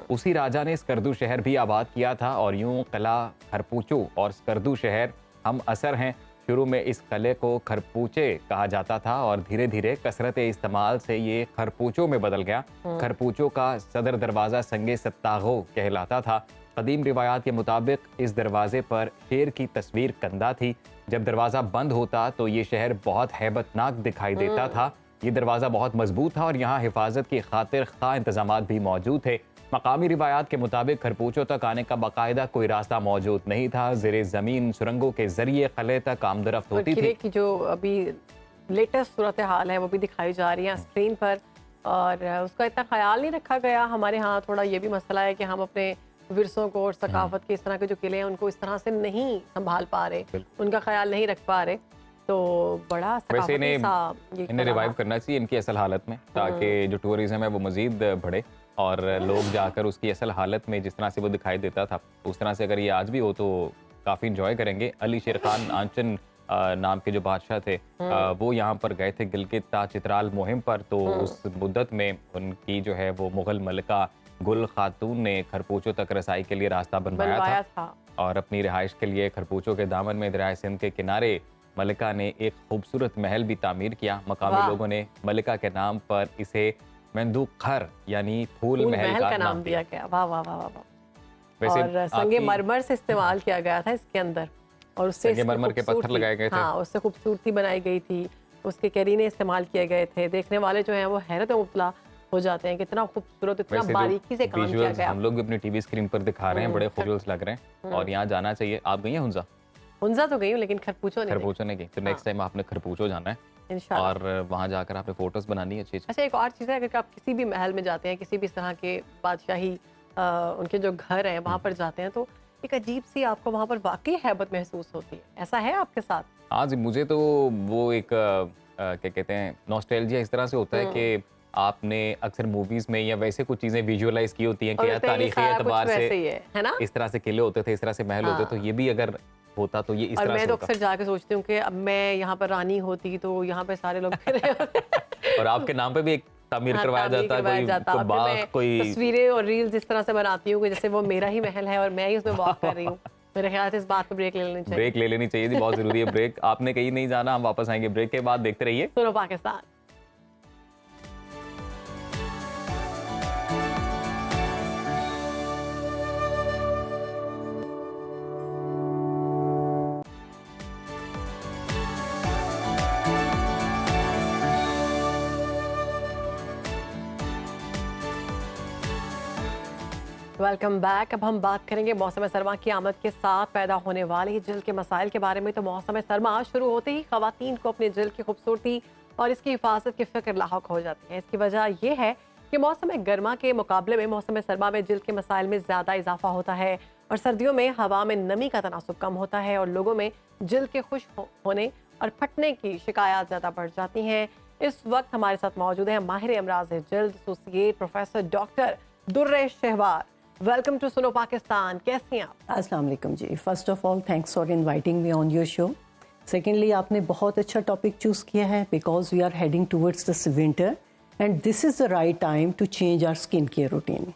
उसी राजा ने स्कर्दू शहर भी आबाद किया था और यूं किला खरपूचू और स्कर्दू शहर हम असर हैं। शुरू में इस किले को खरपूचे कहा जाता था और धीरे धीरे कसरत इस्तेमाल से ये खरपूचों में बदल गया। खरपूचों का सदर दरवाज़ा संगे सत्तागो कहलाता था। कदीम रिवायात के मुताबिक इस दरवाजे पर शेर की तस्वीर कंदा थी। जब दरवाज़ा बंद होता तो ये शहर बहुत हैबतनाक दिखाई देता था। ये दरवाज़ा बहुत मजबूत था और यहाँ हिफाजत की खातिर खा इंतजामात भी मौजूद थे। मकामी रिवायात के मुताबिक खरपूचों तक आने का बाकायदा कोई रास्ता मौजूद नहीं था। ज़ेरे ज़मीन सुरंगों के जरिए किले तक आमदरफ्त होती थी। किले की जो अभी लेटेस्ट सूरत हाल है वो भी दिखाई जा रही है स्क्रीन पर, और उसका इतना ख्याल नहीं रखा गया। हमारे यहाँ थोड़ा ये भी मसला है कि हम अपने विरसों को और सकाफत के इस तरह के जो किले हैं उनको इस तरह से नहीं संभाल पा रहे, उनका ख्याल नहीं रख पा रहे। तो बड़ा वैसे सकाफती इन्हें सा ये इन्हें रिवाइव करना चाहिए इनकी असल हालत में, ताकि जो टूरिज्म है वो मजीद बढ़े और लोग जाकर उसकी असल हालत में जिस तरह से वो दिखाई देता था उस तरह से अगर ये आज भी हो तो काफ़ी इंजॉय करेंगे। अली शेर खान आंचन नाम के जो बादशाह थे वो यहाँ पर गए थे गिलगित चित्राल मुहिम पर, तो उस मुद्दत में उनकी जो है वो मुगल मलिका गुल खातून ने खरपूचों तक रसाई के लिए रास्ता बनवाया था और अपनी रिहाइश के लिए खरपूचों के दामन में दरिया सिंध के किनारे मलिका ने एक खूबसूरत महल भी तामीर किया। मकामी लोगों ने मलिका के नाम पर इसे मेंदू खर यानी फूल महल का नाम दिया गया। वाह वाह वाह वाह। वैसे और संगे मरमर से इस्तेमाल किया गया था इसके अंदर और उससे संगमरमर के पत्थर लगाए गए थे। हाँ, उससे खूबसूरती बनाई गई थी, उसके करीने इस्तेमाल किए गए थे। देखने वाले जो हैं वो हैरत में मुब्तला हो जाते हैं, कितना खूबसूरत, इतना बारीकी से काम किया गया। हम लोग भी अपनी टीवी स्क्रीन पर दिखा रहे हैं, बड़े खूबसूरत लग रहे हैं और यहाँ जाना चाहिए। आप गई हैं हुंजा? हुंजा तो गई हूँ लेकिन खरपूचो नहीं गई, तो नेक्स्ट टाइम आपने खरपूचो जाना है इंशाल्लाह। और वहाँ जाकर आपने फोटोज बनानी है अच्छी। अच्छा, एक और चीज़ है, अगर आप किसी भी महल में जाते हैं, किसी भी तरह के बादशाही उनके जो घर हैं वहाँ पर जाते हैं, तो एक अजीब सी आपको वहाँ पर वाकई हैबत महसूस होती है। ऐसा है आपके साथ? हाँ जी, मुझे तो वो एक क्या कहते हैं नॉस्टैल्जिया इस तरह से होता है कि आपने अक्सर मूवीज में या वैसे कुछ चीजें विजुअलाइज की होती हैं कि यार तारीखी एतबार से है ना, इस तरह से किले होते थे, इस तरह से महल होते, तो ये भी अगर होता तो ये इस तरह से होता। मैं तो अक्सर जाके सोचती हूँ कि अब मैं यहाँ पर रानी होती तो यहाँ पे सारे लोग फिर और आपके नाम पे भी एक तामीर करवाया जाता, कोई बाग, कोई तस्वीरें और रील्स इस तरह से बनाती हूँ कि जैसे वो मेरा ही महल है और मैं ही उसमें वॉक कर रही हूँ। मेरे ख्याल से इस बात पे ब्रेक ले लेनी चाहिए। ब्रेक ले लेनी चाहिए जी, बहुत जरूरी है ब्रेक। आपने कहीं नहीं जाना, हम वापस आएंगे ब्रेक के बाद। देखते रहिए सुनो पाकिस्तान। Welcome back. अब हम बात करेंगे मौसम सरमा की आमद के साथ पैदा होने वाले जल्द के मसाइल के बारे में। तो मौसम सरमा शुरू होते ही खवातीन को अपने जल्द की खूबसूरती और इसकी हिफाजत की फिक्र लाहक हो जाती है। इसकी वजह यह है कि मौसम गर्मा के मुकाबले में मौसम सरमा में जल्द के मसाइल में ज़्यादा इजाफा होता है और सर्दियों में हवा में नमी का तनासुब कम होता है और लोगों में जल्द के खुश होने और फटने की शिकायत ज़्यादा बढ़ जाती हैं। इस वक्त हमारे साथ मौजूद है माहिर अमराज जल्द associate professor doctor Durr Shahwar. Welcome to सुनो पाकिस्तान। कैसे हैं आप? अस्सलाम वालेकुम जी। First of all thanks for inviting me on your show. Secondly आपने बहुत अच्छा टॉपिक चूज़ किया है because we are heading towards this winter and this is the right time to change our skin care routine.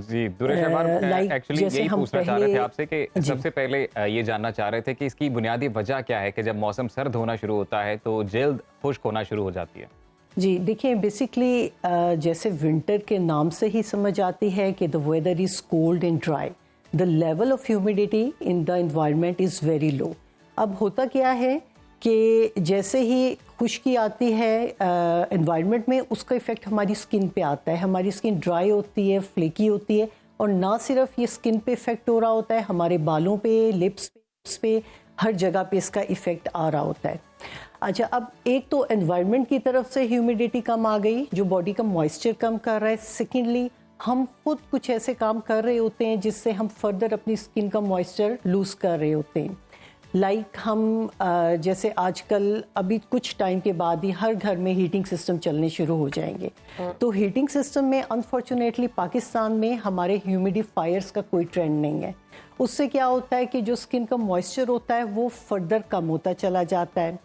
जी दुर्र शहवार, एक्चुअली यही पूछना चाह रहे थे आपसे कि सबसे पहले ये जानना चाह रहे थे कि इसकी बुनियादी वजह क्या है कि जब मौसम सर्द होना शुरू होता है तो जल्द खुश्क होना शुरू हो जाती है। जी देखिए, बेसिकली जैसे विंटर के नाम से ही समझ आती है कि the weather is cold and dry, the level of humidity in the environment is very low. अब होता क्या है कि जैसे ही खुश्की आती है एनवायरनमेंट में, उसका इफ़ेक्ट हमारी स्किन पे आता है। हमारी स्किन ड्राई होती है, फ्लेकी होती है और ना सिर्फ ये स्किन पे इफ़ेक्ट हो रहा होता है, हमारे बालों पे, लिप्स पे, हर जगह पे इसका इफ़ेक्ट आ रहा होता है। अच्छा, अब एक तो एनवायरनमेंट की तरफ से ह्यूमिडिटी कम आ गई जो बॉडी का मॉइस्चर कम कर रहा है। सेकेंडली हम खुद कुछ ऐसे काम कर रहे होते हैं जिससे हम फर्दर अपनी स्किन का मॉइस्चर लूज़ कर रहे होते हैं। लाइक हम जैसे आजकल अभी कुछ टाइम के बाद ही हर घर में हीटिंग सिस्टम चलने शुरू हो जाएंगे। तो हीटिंग सिस्टम में अनफॉर्चुनेटली पाकिस्तान में हमारे ह्यूमिडिफायर्स का कोई ट्रेंड नहीं है। उससे क्या होता है कि जो स्किन का मॉइस्चर होता है वो फर्दर कम होता चला जाता है।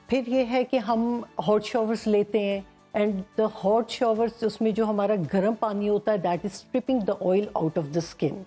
फिर ये है कि हम हॉट शावर्स लेते हैं एंड द हॉट शावर्स, उसमें जो हमारा गर्म पानी होता है that is stripping the oil out of the skin.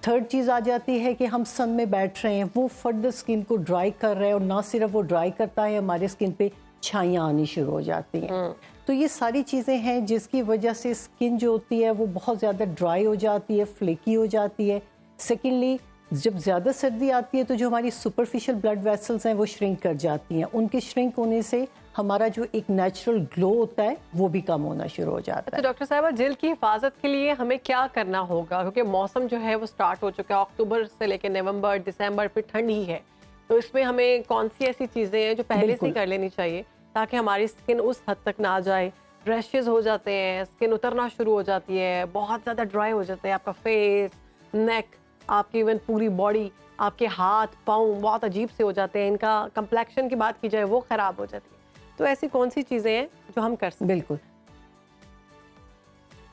Third चीज़ आ जाती है कि हम सन में बैठ रहे हैं, वो फर्दर स्किन को ड्राई कर रहे हैं और ना सिर्फ वो ड्राई करता है, हमारे स्किन पे छाइयाँ आनी शुरू हो जाती हैं। तो ये सारी चीज़ें हैं जिसकी वजह से स्किन जो होती है वो बहुत ज़्यादा ड्राई हो जाती है, फ्लेकी हो जाती है। सेकेंडली जब ज़्यादा सर्दी आती है तो जो हमारी सुपरफिशियल ब्लड वेसल्स हैं वो श्रिंक कर जाती हैं। उनके श्रिंक होने से हमारा जो एक नेचुरल ग्लो होता है वो भी कम होना शुरू हो जाता है। तो डॉक्टर साहब, जल्द की हिफाजत के लिए हमें क्या करना होगा? क्योंकि मौसम जो है वो स्टार्ट हो चुका है, अक्टूबर से लेकर नवंबर, दिसंबर फिर ठंड ही है। तो इसमें हमें कौन सी ऐसी चीज़ें हैं जो पहले से कर लेनी चाहिए ताकि हमारी स्किन उस हद तक ना जाए? रैशेज हो जाते हैं, स्किन उतरना शुरू हो जाती है, बहुत ज़्यादा ड्राई हो जाता है आपका फेस, नेक, आपकी इवन पूरी बॉडी, आपके हाथ पाँव बहुत अजीब से हो जाते हैं, इनका कंप्लेक्शन की बात की जाए वो ख़राब हो जाती है। तो ऐसी कौन सी चीज़ें हैं जो हम कर सकते हैं? बिल्कुल।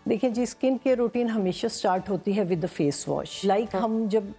देखिए जी, स्किन केयर रूटीन हमेशा स्टार्ट होती है with the face wash. Like हम जब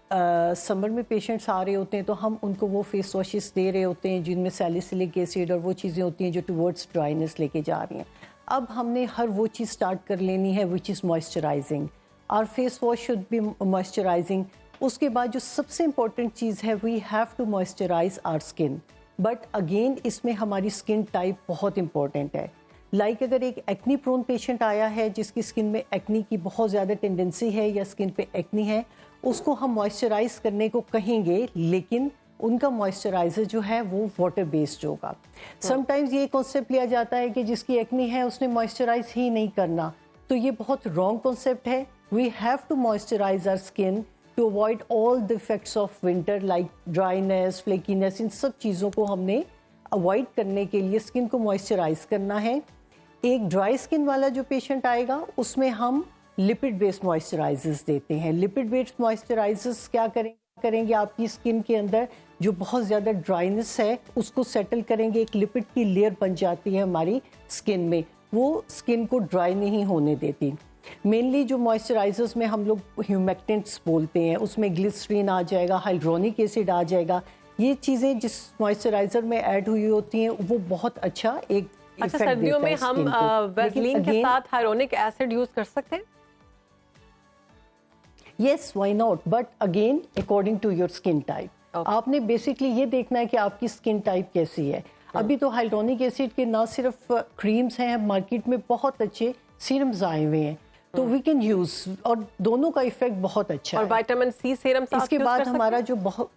समर में पेशेंट्स आ रहे होते हैं तो हम उनको वो फेस वॉशेस दे रहे होते हैं जिनमें सैलिसिलिक एसिड और वो चीज़ें होती हैं जो टुवर्ड्स ड्राइनेस लेके जा रही हैं। अब हमने हर वो चीज़ स्टार्ट कर लेनी है which is moisturising. Our face wash should be moisturising. उसके बाद जो सबसे इम्पॉर्टेंट चीज़ है, we have to moisturise our skin. But again इसमें हमारी स्किन टाइप बहुत इंपॉर्टेंट है। लाइक अगर एक एक्नी प्रोन पेशेंट आया है जिसकी स्किन में एक्नी की बहुत ज़्यादा टेंडेंसी है या स्किन पे एक्नी है, उसको हम मॉइस्चराइज करने को कहेंगे, लेकिन उनका मॉइस्चराइज़र जो है वो वाटर बेस्ड होगा। समटाइम्स ये कॉन्सेप्ट लिया जाता है कि जिसकी एक्नी है उसने मॉइस्चराइज ही नहीं करना, तो ये बहुत रॉन्ग कॉन्सेप्ट है। We have to moisturise our skin to avoid all the effects of winter like dryness, flakiness. इन सब चीज़ों को हमने अवॉइड करने के लिए स्किन को मॉइस्चराइज करना है। एक ड्राई स्किन वाला जो पेशेंट आएगा उसमें हम लिपिड बेस्ड मॉइस्चराइजर्स देते हैं। लिपिड बेस्ड मॉइस्चराइजर्स क्या करेंगे आपकी स्किन के अंदर जो बहुत ज़्यादा ड्राइनेस है उसको सेटल करेंगे, एक लिपिड की लेयर बन जाती है हमारी स्किन में, वो स्किन को ड्राई नहीं होने देती। मेनली जो मॉइस्चराइजर्स में हम लोग ह्यूमेक्टेंट्स बोलते हैं, उसमें ग्लिसरीन आ जाएगा, हाइड्रोनिक एसिड आ जाएगा। ये चीज़ें जिस मॉइस्चराइजर में ऐड हुई होती हैं वो बहुत अच्छा एक अच्छा, सर्दियों में हम वैसलीन के साथ हाइलोनिक एसिड यूज कर सकते हैं? Yes, why not, but again according to your skin type. आपने बेसिकली ये देखना है कि आपकी स्किन टाइप कैसी है। अभी तो हाइलोनिक एसिड के ना सिर्फ क्रीम्स हैं, मार्केट में बहुत अच्छे सीरम्स आए हुए हैं, तो वी कैन यूज, और दोनों का इफेक्ट बहुत अच्छा और है। विटामिन सी सीरम इसके बाद हमारा जो बहुत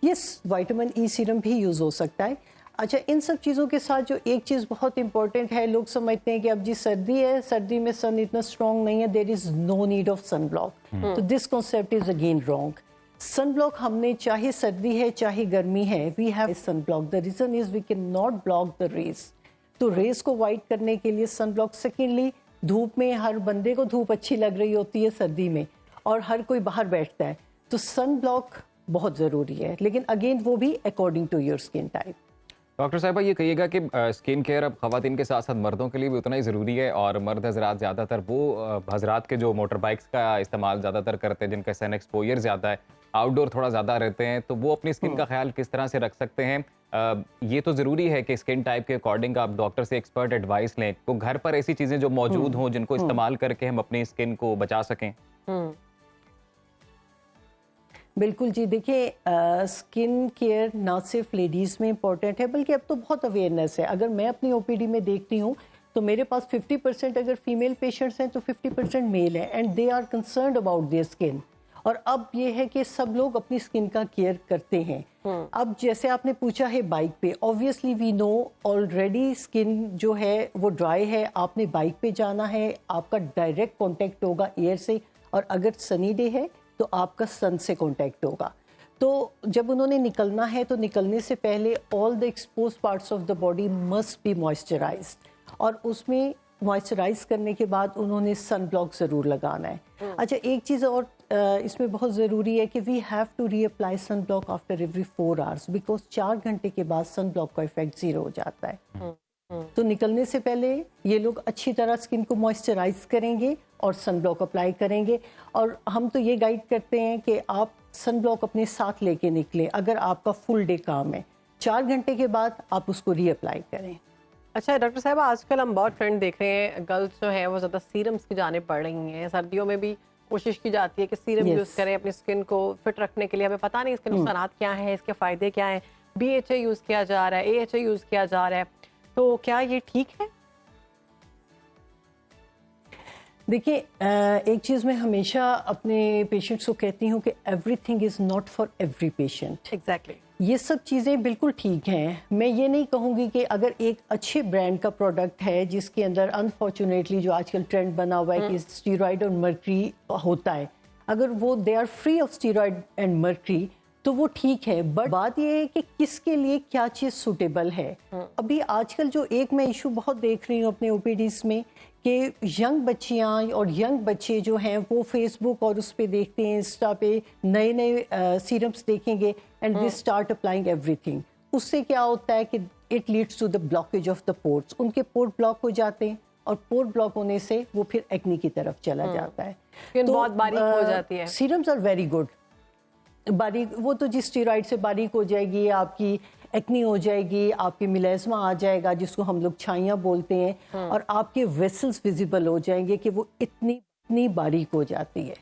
यस, विटामिन ई सीरम भी यूज हो सकता है। अच्छा, इन सब चीज़ों के साथ जो एक चीज़ बहुत इंपॉर्टेंट है, लोग समझते हैं कि अब जी सर्दी है, सर्दी में सन इतना स्ट्रॉन्ग नहीं है, there is no need of sun block. तो this concept is again wrong. Sun block हमने, चाहे सर्दी है चाहे गर्मी है, we have sun block. The reason is we can not block the rays. तो रेज को अवॉइड करने के लिए सन ब्लॉक। सेकेंडली, धूप में हर बंदे को धूप अच्छी लग रही होती है सर्दी में, और हर कोई बाहर बैठता है, तो सन ब्लॉक बहुत ज़रूरी है, लेकिन अगेन वो भी according to your skin type. Doctor साहिबा, ये कहिएगा कि स्किन केयर अब ख़वातीन के साथ साथ मर्दों के लिए भी उतना ही ज़रूरी है, और मर्द हजरात ज़्यादातर वो हजरात के जो मोटर बाइक्स का इस्तेमाल ज़्यादातर करते हैं, जिनका सन एक्सपोजर ज़्यादा है, आउटडोर थोड़ा ज़्यादा रहते हैं, तो वो अपनी स्किन का ख्याल किस तरह से रख सकते हैं? ये तो ज़रूरी है कि स्किन टाइप के अकॉर्डिंग आप डॉक्टर से एक्सपर्ट एडवाइस लें, तो घर पर ऐसी चीज़ें जो मौजूद हों जिनको इस्तेमाल करके हम अपनी स्किन को बचा सकें। बिल्कुल जी, देखिए स्किन केयर ना सिर्फ लेडीज़ में इम्पॉर्टेंट है, बल्कि अब तो बहुत अवेयरनेस है। अगर मैं अपनी ओपीडी में देखती हूँ तो मेरे पास 50% अगर फीमेल पेशेंट्स हैं तो 50% मेल हैं, and they are concerned about their skin. और अब ये है कि सब लोग अपनी स्किन का केयर करते हैं। अब जैसे आपने पूछा है बाइक पे, obviously we know already skin जो है वो ड्राई है, आपने बाइक पे जाना है, आपका डायरेक्ट कॉन्टेक्ट होगा एयर से, और अगर सनी डे है तो आपका सन से कांटेक्ट होगा। तो जब उन्होंने निकलना है तो निकलने से पहले all the expose parts of the body must be moisturised, और उसमें मॉइस्चराइज करने के बाद उन्होंने सन ब्लॉक ज़रूर लगाना है। अच्छा, एक चीज़ और इसमें बहुत ज़रूरी है कि we have to reapply sun block after every 4 hours, because 4 घंटे के बाद सन ब्लॉक का इफेक्ट ज़ीरो हो जाता है। तो निकलने से पहले ये लोग अच्छी तरह स्किन को मॉइस्चराइज करेंगे और सन ब्लॉक अप्लाई करेंगे। और हम तो ये गाइड करते हैं कि आप सन ब्लॉक अपने साथ लेके निकलें अगर आपका फुल डे काम है। 4 घंटे के बाद आप उसको रीअप्लाई करें। अच्छा डॉक्टर साहब, आजकल हम बहुत ट्रेंड देख रहे हैं, गर्ल्स जो हैं वो ज़्यादा सीरम्स की जाने पड़ रही हैं। सर्दियों में भी कोशिश की जाती है कि सीरम यूज़ करें अपनी स्किन को फिट रखने के लिए। हमें पता नहीं इसके नुकसानात क्या हैं, इसके फ़ायदे क्या हैं। BHA यूज़ किया जा रहा है, AHA यूज़ किया जा रहा है, तो क्या ये ठीक है? देखिए, एक चीज़ मैं हमेशा अपने पेशेंट्स को कहती हूँ कि everything is not for every patient. Exactly. ये सब चीज़ें बिल्कुल ठीक हैं। मैं ये नहीं कहूँगी कि अगर एक अच्छे ब्रांड का प्रोडक्ट है जिसके अंदर अनफॉर्चुनेटली जो आजकल ट्रेंड बना हुआ है कि स्टीरॉयड और मर्करी होता है, अगर वो they are free of steroid and mercury तो वो ठीक है। बट बात ये है कि किसके लिए क्या चीज़ सूटेबल है। अभी आजकल जो एक मैं इशू बहुत देख रही हूँ अपने OPDs में कि यंग बच्चियाँ और यंग बच्चे जो हैं वो फेसबुक और उस पे देखते हैं, इंस्टा पे नए नए सीरम्स देखेंगे and they start applying everything. उससे क्या होता है कि it leads to the blockage of the pores, उनके पोर्ट ब्लॉक हो जाते हैं और पोर्ट ब्लॉक होने से वो फिर एक्ने की तरफ चला जाता है। स्किन बहुत बारीक हो जाती है। Serums are very good. बारीक वो तो जिस स्टेरॉइड से बारीक हो जाएगी, आपकी एक्नी हो जाएगी, आपकी मिलेज़मा आ जाएगा जिसको हम लोग छाइयाँ बोलते हैं, और आपके वेसल्स विजिबल हो जाएंगे कि वो इतनी बारीक हो जाती है।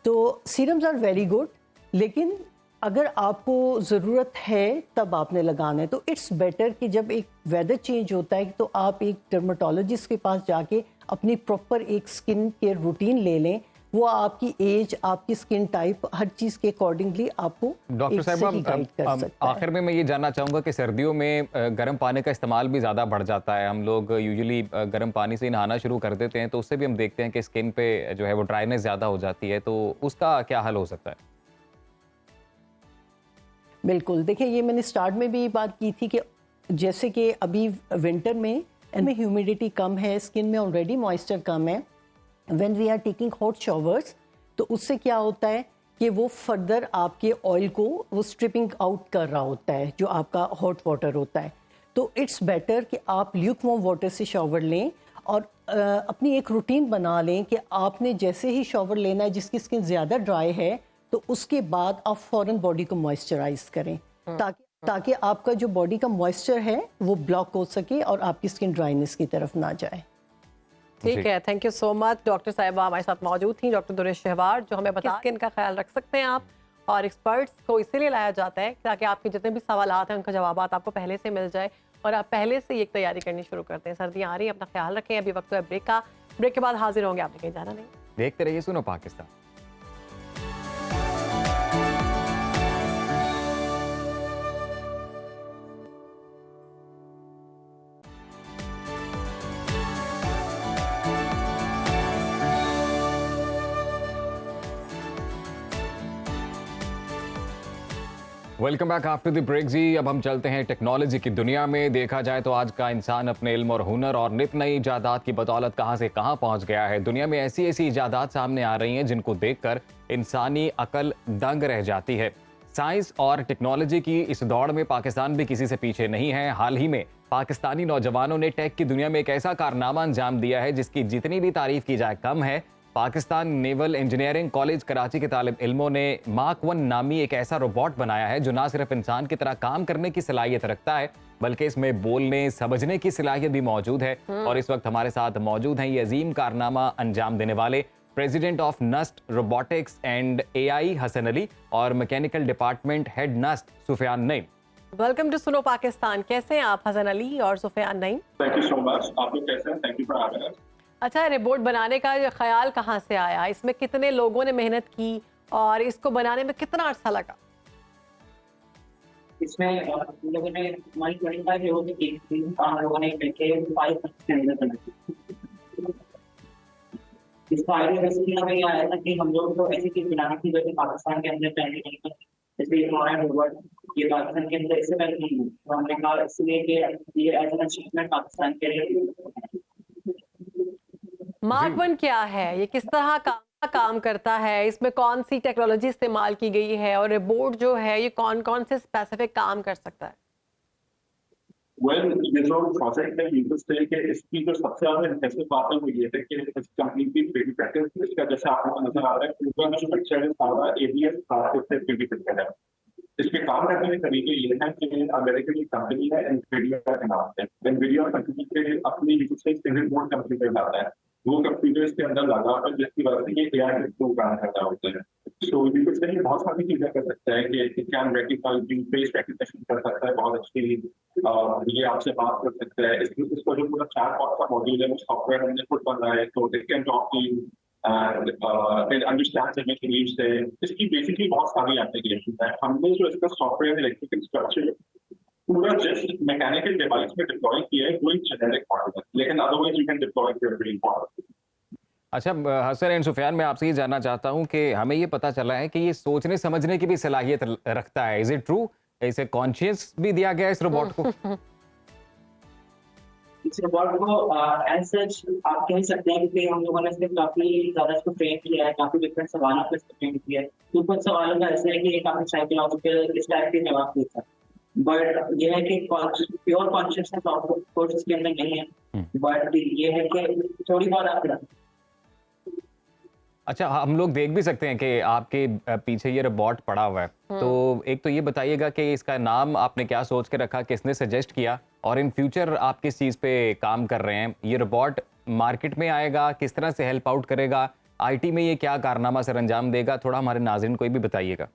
तो सीरम्स आर वेरी गुड, लेकिन अगर आपको ज़रूरत है तब आपने लगाना है। तो इट्स बेटर कि जब एक वेदर चेंज होता है तो आप एक डर्माटोलॉजिस्ट के पास जाके अपनी प्रॉपर एक स्किन केयर रूटीन ले लें। वो आपकी एज, आपकी स्किन टाइप, हर चीज़ के अकॉर्डिंगली आपको डॉक्टर एक सही गाइड कर साहब, सकता है। आखिर में मैं ये जानना चाहूँगा कि सर्दियों में गर्म पानी का इस्तेमाल भी ज़्यादा बढ़ जाता है। हम लोग यूजुअली गर्म पानी से नहाना शुरू कर देते हैं, तो उससे भी हम देखते हैं कि स्किन पे जो है वो ड्राइनेस ज़्यादा हो जाती है, तो उसका क्या हल हो सकता है? बिल्कुल, देखिए ये मैंने स्टार्ट में भी बात की थी कि जैसे कि अभी विंटर में ह्यूमिडिटी कम है, स्किन में ऑलरेडी मॉइस्चर कम है, when we are taking hot showers तो उससे क्या होता है कि वो फर्दर आपके ऑयल को वो स्ट्रिपिंग आउट कर रहा होता है, जो आपका हॉट वाटर होता है। तो इट्स बेटर कि आप ल्यूकवार्म वाटर से शॉवर लें और अपनी एक रूटीन बना लें कि आपने जैसे ही शॉवर लेना है, जिसकी स्किन ज़्यादा ड्राई है तो उसके बाद आप फ़ौरन बॉडी को मॉइस्चराइज करें, ताकि आपका जो बॉडी का मॉइस्चर है वो ब्लॉक हो सके और आपकी स्किन ड्राइनेस की तरफ ना जाए। ठीक है, thank you so much. Doctor साहिबा हमारे साथ मौजूद थी, डॉक्टर दुरेश शहवार, जो हमें बता स्किन का ख्याल रख सकते हैं आप। और एक्सपर्ट्स को इसीलिए लाया जाता है ताकि आपके जितने भी सवाल हैं उनका जवाब आपको पहले से मिल जाए और आप पहले से एक तैयारी करनी शुरू करते हैं। सर्दियाँ आ रही हैं, अपना ख्याल रखें। अभी वक्त है ब्रेक का, ब्रेक के बाद हाजिर होंगे, आपने कहीं जाना नहीं। देखते रहिए सुनो Pakistan. Welcome back after the break जी। अब हम चलते हैं टेक्नोलॉजी की दुनिया में। देखा जाए तो आज का इंसान अपने इल्म और हुनर और नित नई इजादात की बदौलत कहां से कहां पहुंच गया है। दुनिया में ऐसी ऐसी इजादात सामने आ रही हैं जिनको देखकर इंसानी अकल दंग रह जाती है। साइंस और टेक्नोलॉजी की इस दौड़ में पाकिस्तान भी किसी से पीछे नहीं है। हाल ही में पाकिस्तानी नौजवानों ने टेक की दुनिया में एक ऐसा कारनामा अंजाम दिया है जिसकी जितनी भी तारीफ की जाए कम है। Pakistan naval engineering college Karachi के तालिब इल्मों ने मार्क 1 नामी एक ऐसा रोबोट बनाया है जो ना सिर्फ इंसान की तरह काम करने की सलाहियत रखता है बल्कि इसमें बोलने समझने की सलाहियत भी मौजूद है। और इस वक्त हमारे साथ मौजूद हैं ये अजीम कारनामा अंजाम देने वाले president of NUST robotics and AI Hasan Ali और mechanical department head NUST Sufyan Naeem. Welcome to सुनो पाकिस्तान। कैसे हैं आप हसन अली और Sufyan Naeem? Thank you so much. आप लोग कैसे हैं? Thank you for having us. अच्छा, रिपोर्ट बनाने का जो ख्याल कहाँ से आया? इसमें कितने लोगों ने मेहनत की और इसको बनाने में कितना अर्सा लगा? इसमें हम लोगों ने हमारी 25 लोगों की टीम थी, हम लोगों ने मिलके 5 मेहनत की। इसका आइडिया बेसिकली हमें ये आया था कि हम लोग को ऐसी चीज बनानी थी जो कि पाकिस्तान के अंदर पहले नहीं थी। इसलिए हमारा रोबोट ये पाकिस्तान के अंदर इससे पहले नहीं हुई, तो हमने कहा इसलिए कि ये एज एन अचीवमेंट पाकिस्तान के लिए। मार्क 1 क्या है? ये किस तरह काम करता है? इसमें कौन सी टेक्नोलॉजी इस्तेमाल की गई है और रिपोर्ट जो है ये कौन कौन से स्पेसिफिक काम कर सकता है? वेल, ये जो प्रोजेक्ट है यूजर्स के इसकी जो सबसे ज्यादा इंटरेस्टिंग बात है वो ये है कि इस कंप्लीटली 3D प्रिंटेड इसका जैसे आपको नजर आ रहा है पूरा जो पिक्चर है सारा एबीएस से 3D प्रिंटेड है। इसके काम करने के तरीके ये है कि अमेरिकन की कंपनी है एनवीडिया के नाम से। एनवीडिया कंपनी के अपनी यूजर से सिंगल बोर्ड कंप्यूटर लाता है, वो कंप्यूटर के अंदर लगा और जिसकी वजह से ये एआई को काम करता होता है। सो यूजर से ये बहुत सारी चीजें कर सकता है कि it can rectify face recognition कर सकता है बहुत अच्छी, ये आपसे बात कर सकता है। इसको जो पूरा चैटबॉट का मॉड्यूल है वो सॉफ्टवेयर हमने खुद बनाया है, तो it can talk to you and it understands your needs है। इसकी बेसिकली बहुत सारी एप्लीकेशन है। हमने जो इसका सॉफ्टवेयर इलेक्ट्रिकल स्ट्रक्चर पूरा जस्ट मैकेनिकल डिवाइस में डिप्लॉय किया है, कोई जेनेरिक मॉडल है, लेकिन otherwise you can deploy your dream model. अच्छा हसन एंड सुफियान, मैं आपसे ये जानना चाहता हूँ कि हमें ये पता चला है कि ये सोचने समझने की भी सलाहियत रखता है। Is it true? इसे कॉन्शियस भी दिया गया इस रोबोट को? इस रोबोट को एज सच आप कह सकते हैं कि हम लोगों ने इसमें काफी ज्यादा इसको ट्रेन किया है, काफी डिफरेंट सवालों पर इसको ट्रेन किया है। तो कुछ सवालों का ऐसा है कि ये काफी साइकोलॉजिकल इस टाइप के जवाब देता है, बट ये है कि प्योर कॉन्शियसनेस ऑफ कोर्स इसके अंदर नहीं है, बट ये है कि थोड़ी बहुत आप अच्छा, हम लोग देख भी सकते हैं कि आपके पीछे ये रोबोट पड़ा हुआ है, तो एक तो ये बताइएगा कि इसका नाम आपने क्या सोच के रखा, किसने सजेस्ट किया, और इन फ्यूचर आप किस चीज़ पे काम कर रहे हैं? ये रोबोट मार्केट में आएगा, किस तरह से हेल्प आउट करेगा, आईटी में ये क्या कारनामा सर अंजाम देगा, थोड़ा हमारे नाज़रीन को ये भी बताइएगा।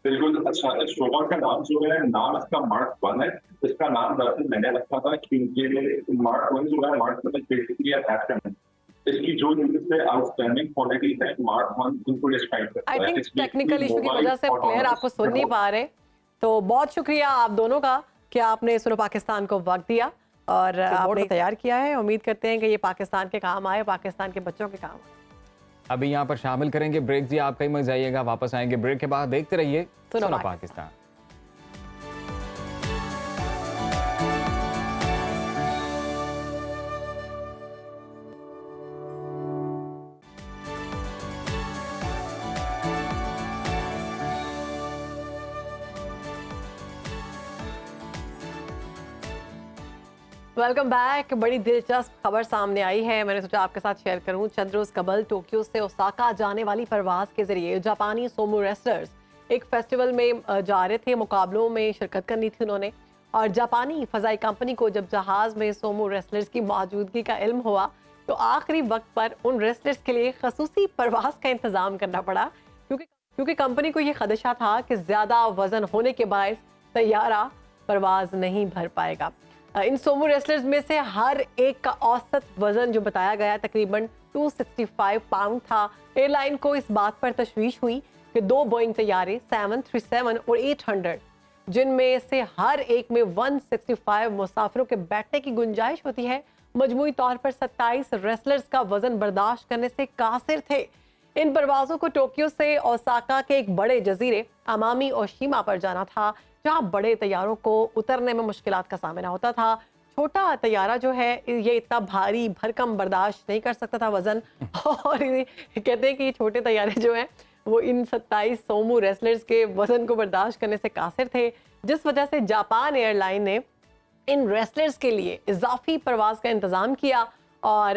बिल्कुल। अच्छा, इस रोबोट का नाम जो है, नाम इसका मार्क 1 है। इसका नाम दरअसल मैंने रखा था क्योंकि मार्क 1 जो है, मार्क 1 बेसिकली एक्शन। इसकी जो से आउटस्टैंडिंग क्वालिटीज है, मार्क 1 उनको डिस्क्राइब करता है। आई थिंक टेक्निकल इशू की वजह से प्लेयर आपको सुन नहीं पा रहे, तो बहुत शुक्रिया आप दोनों का कि आपने सुनो पाकिस्तान को वक्त दिया और आपने तैयार किया है। उम्मीद करते हैं कि ये पाकिस्तान के काम आए, पाकिस्तान के बच्चों के काम आए। अभी यहाँ पर शामिल करेंगे ब्रेक जी, आप कहीं मत जाइएगा, वापस आएंगे ब्रेक के बाद। देखते रहिए सुनो पाकिस्तान। Welcome back. बड़ी दिलचस्प खबर सामने आई है, मैंने सोचा आपके साथ शेयर करूं। चंद रोज कबल टोक्यो से ओसाका जाने वाली परवाज के जरिए जापानी सोमो रेसलर्स एक फेस्टिवल में जा रहे थे, मुकाबलों में शिरकत करनी थी उन्होंने। और जापानी फ़ज़ाई कंपनी को जब जहाज़ में सोमो रेसलर्स की मौजूदगी का इल्म हुआ तो आखिरी वक्त पर उन रेसलर्स के लिए खसूसी परवाज का इंतज़ाम करना पड़ा, क्योंकि कंपनी को ये खदशा था कि ज़्यादा वजन होने के बायस तैयारा परवाज नहीं भर पाएगा। इन सोमो रेसलर्स में से हर एक का औसत वजन जो बताया गया तकरीबन 265 पाउंड था। एयरलाइन को इस बात पर तशवीश हुई कि 2 बोइंग तैयारे 737 और 800 जिनमें से हर एक में 165 मुसाफिरों के बैठने की गुंजाइश होती है, मजमूई तौर पर 27 रेसलर्स का वजन बर्दाश्त करने से कासिर थे। इन परवाज़ों को टोक्यो से ओसाका के एक बड़े जजीरे अमामी ओशिमा पर जाना था, जहां बड़े तैयारों को उतरने में मुश्किलात का सामना होता था। छोटा तैयारा जो है ये इतना भारी भरकम बर्दाश्त नहीं कर सकता था वजन, और कहते हैं कि छोटे तैयारे जो हैं वो इन 27 सोमो रेसलर्स के वजन को बर्दाश्त करने से कासिर थे, जिस वजह से जापान एयरलाइन ने इन रेसलर्स के लिए इजाफी परवाज का इंतज़ाम किया। और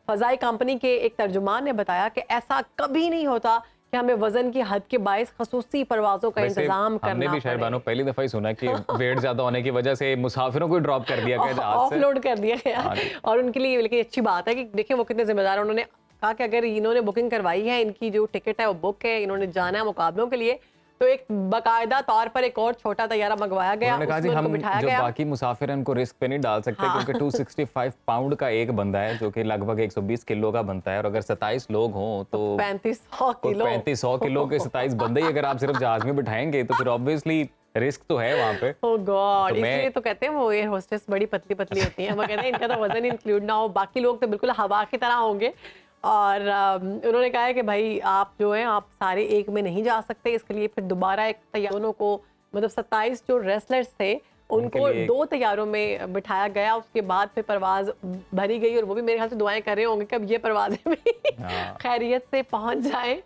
फ़ज़ाई कंपनी के एक तर्जुमान ने बताया कि ऐसा कभी नहीं होता कि हमें वजन की हद के बायस खसूसी परवाजों का इंतजाम करना हमने भी शायद बानो पहली दफा ही सुना कि वेट ज्यादा होने की वजह से मुसाफिरों को ड्रॉप कर दिया गया जहाज से, ऑफलोड कर दिया गया। और उनके लिए लेकिन अच्छी बात है कि देखिए वो कितने जिम्मेदार हैं। उन्होंने कहा कि अगर इन्होंने बुकिंग करवाई है, इनकी जो टिकट है वो बुक है, इन्होंने जाना है मुकाबलों के लिए, तो एक बाकायदा तौर पर एक और छोटा तैयारा मंगवाया गया, उसमें उनको बिठाया गया। बाकी मुसाफिर हैं उनको रिस्क पे नहीं डाल सकते, क्योंकि 265 पाउंड का एक बंदा है जो कि लगभग 120 किलो का बनता है, और अगर 27 लोग हों तो 3500 किलो के 27 बंदे ही अगर आप सिर्फ जहाज में बिठाएंगे तो फिर ऑब्वियसली रिस्क तो है वहाँ पे। ओह गॉड, इसलिए तो कहते हैं वो एयर होस्टेस बड़ी पतली पतली होती हैं। वो कहते हैं इनका तो वजन इंक्लूड ना हो, बाकी लोग तो बिल्कुल हवा की तरह होंगे। और उन्होंने कहा है कि भाई आप जो हैं आप सारे एक में नहीं जा सकते, इसके लिए फिर दोबारा एक तैयारों को मतलब 27 जो रेसलर्स थे उनको 2 तैयारों में बिठाया गया। उसके बाद फिर परवाज भरी गई, और वो भी मेरे ख्याल से दुआएं कर रहे होंगे कि अब ये परवाजें भी खैरियत से पहुंच जाएं।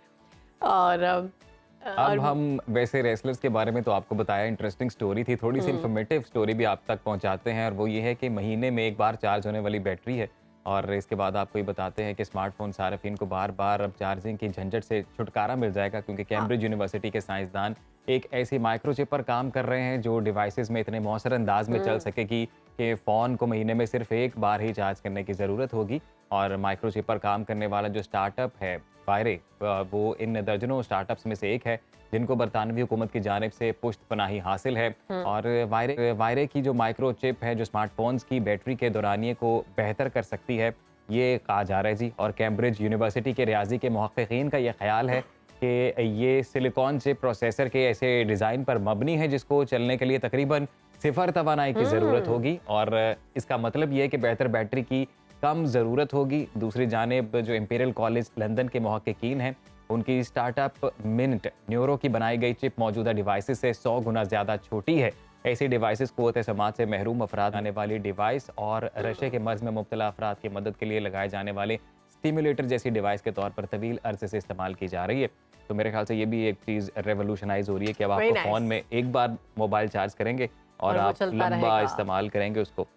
और अब हम वैसे रेसलर्स के बारे में तो आपको बताया, इंटरेस्टिंग स्टोरी थी, थोड़ी सी इन्फॉर्मेटिव स्टोरी भी आप तक पहुंचाते हैं, और वो ये है कि महीने में एक बार चार्ज होने वाली बैटरी है। और इसके बाद आपको ये बताते हैं कि स्मार्टफोन सार्फिन को बार बार अब चार्जिंग की झंझट से छुटकारा मिल जाएगा, क्योंकि कैम्ब्रिज यूनिवर्सिटी के साइंसदान एक ऐसी माइक्रोचिप पर काम कर रहे हैं जो डिवाइसेस में इतने मौसर अंदाज में चल सकेगी कि फ़ोन को महीने में सिर्फ एक बार ही चार्ज करने की ज़रूरत होगी। और माइक्रोचिप पर काम करने वाला जो स्टार्टअप है वायरे, वो इन दर्जनों स्टार्टअप्स में से एक है जिनको बरतानवी हुकूमत की जानिब से पुष्ट पनाही हासिल है। और वायरे की जो माइक्रोचिप है जो स्मार्टफोन्स की बैटरी के दौरानिए को बेहतर कर सकती है, ये कहा जा रहा है जी। और कैम्ब्रिज यूनिवर्सिटी के रियाजी के मुहक्किकीन का ये ख्याल है कि ये सिलिकॉन चिप प्रोसेसर के ऐसे डिज़ाइन पर मबनी है जिसको चलने के लिए तकरीबन 0 तवानाई की ज़रूरत होगी, और इसका मतलब ये है कि बेहतर बैटरी की कम ज़रूरत होगी। दूसरी जानिब जो इंपीरियल कॉलेज लंदन के मुहक्किकीन हैं, उनकी स्टार्टअप मिंट न्यूरो की बनाई गई चिप मौजूदा डिवाइसेस से 100 गुना ज़्यादा छोटी है, ऐसी डिवाइसेस क़ुव्वत समात से महरूम अफराद आने वाली डिवाइस और नशे के मर्ज में मुब्तला अफराद की मदद के लिए लगाए जाने वाले स्टिमुलेटर जैसी डिवाइस के तौर पर तवील अरसे से इस्तेमाल की जा रही है। तो मेरे ख्याल से ये भी एक चीज़ रेवोल्यूशनाइज हो रही है कि अब Very आपको nice. फ़ोन में एक बार मोबाइल चार्ज करेंगे और और वो आप चलता लंबा रहेगा। इस्तेमाल करेंगे उसको।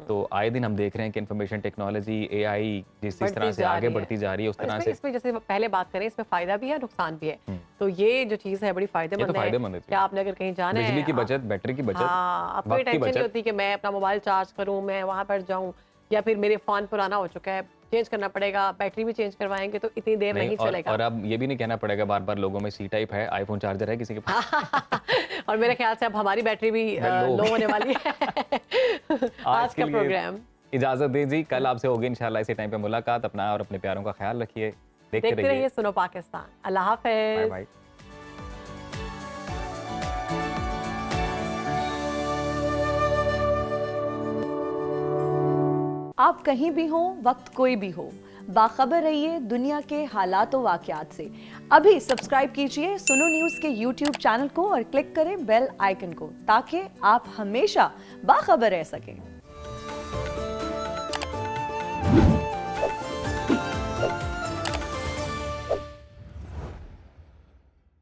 तो आए दिन हम देख रहे हैं कि इंफॉर्मेशन टेक्नोलॉजी, AI जिस बढ़ती तरह से जा आगे रही है। बढ़ती जा रही है उस और तरह इसमें से इसमें जैसे पहले बात करें, इसमें फायदा भी है, नुकसान भी है। तो ये जो चीज़ है बड़ी ये फायदेमंद तो है फायदेमंद है कि आपने अगर कहीं जाना है, बिजली की बचत, बैटरी की बचत, हाँ, आपको वक्त की टेंशन नहीं बचत। होती कि मैं अपना मोबाइल चार्ज करूं, मैं वहां पर जाऊं, या फिर मेरे फोन पुराना हो चुका है, चेंज करना पड़ेगा, बैटरी भी चेंज करवाएंगे तो इतनी देर नहीं चलेगा। और अब ये भी नहीं कहना पड़ेगा बार बार लोगों में सी टाइप है, आईफोन चार्जर है किसी के पास। और मेरे ख्याल से अब हमारी बैटरी भी लो होने वाली है। आज के का लिए प्रोग्राम इजाजत दीजिए, कल आपसे होगी इंशाल्लाह इसी टाइम पे मुलाकात। अपना और अपने प्यारों का ख्याल रखिए, देखते रहिए। सुनो पाकिस्तान। अल्लाह हाफिज। Bye bye. आप कहीं भी हो, वक्त कोई भी हो, बाखबर रहिए दुनिया के हालात व वाक़यात से। अभी सब्सक्राइब कीजिए सुनो न्यूज़ के YouTube चैनल को और क्लिक करें बेल आइकन को, ताकि आप हमेशा बाखबर रह सकें।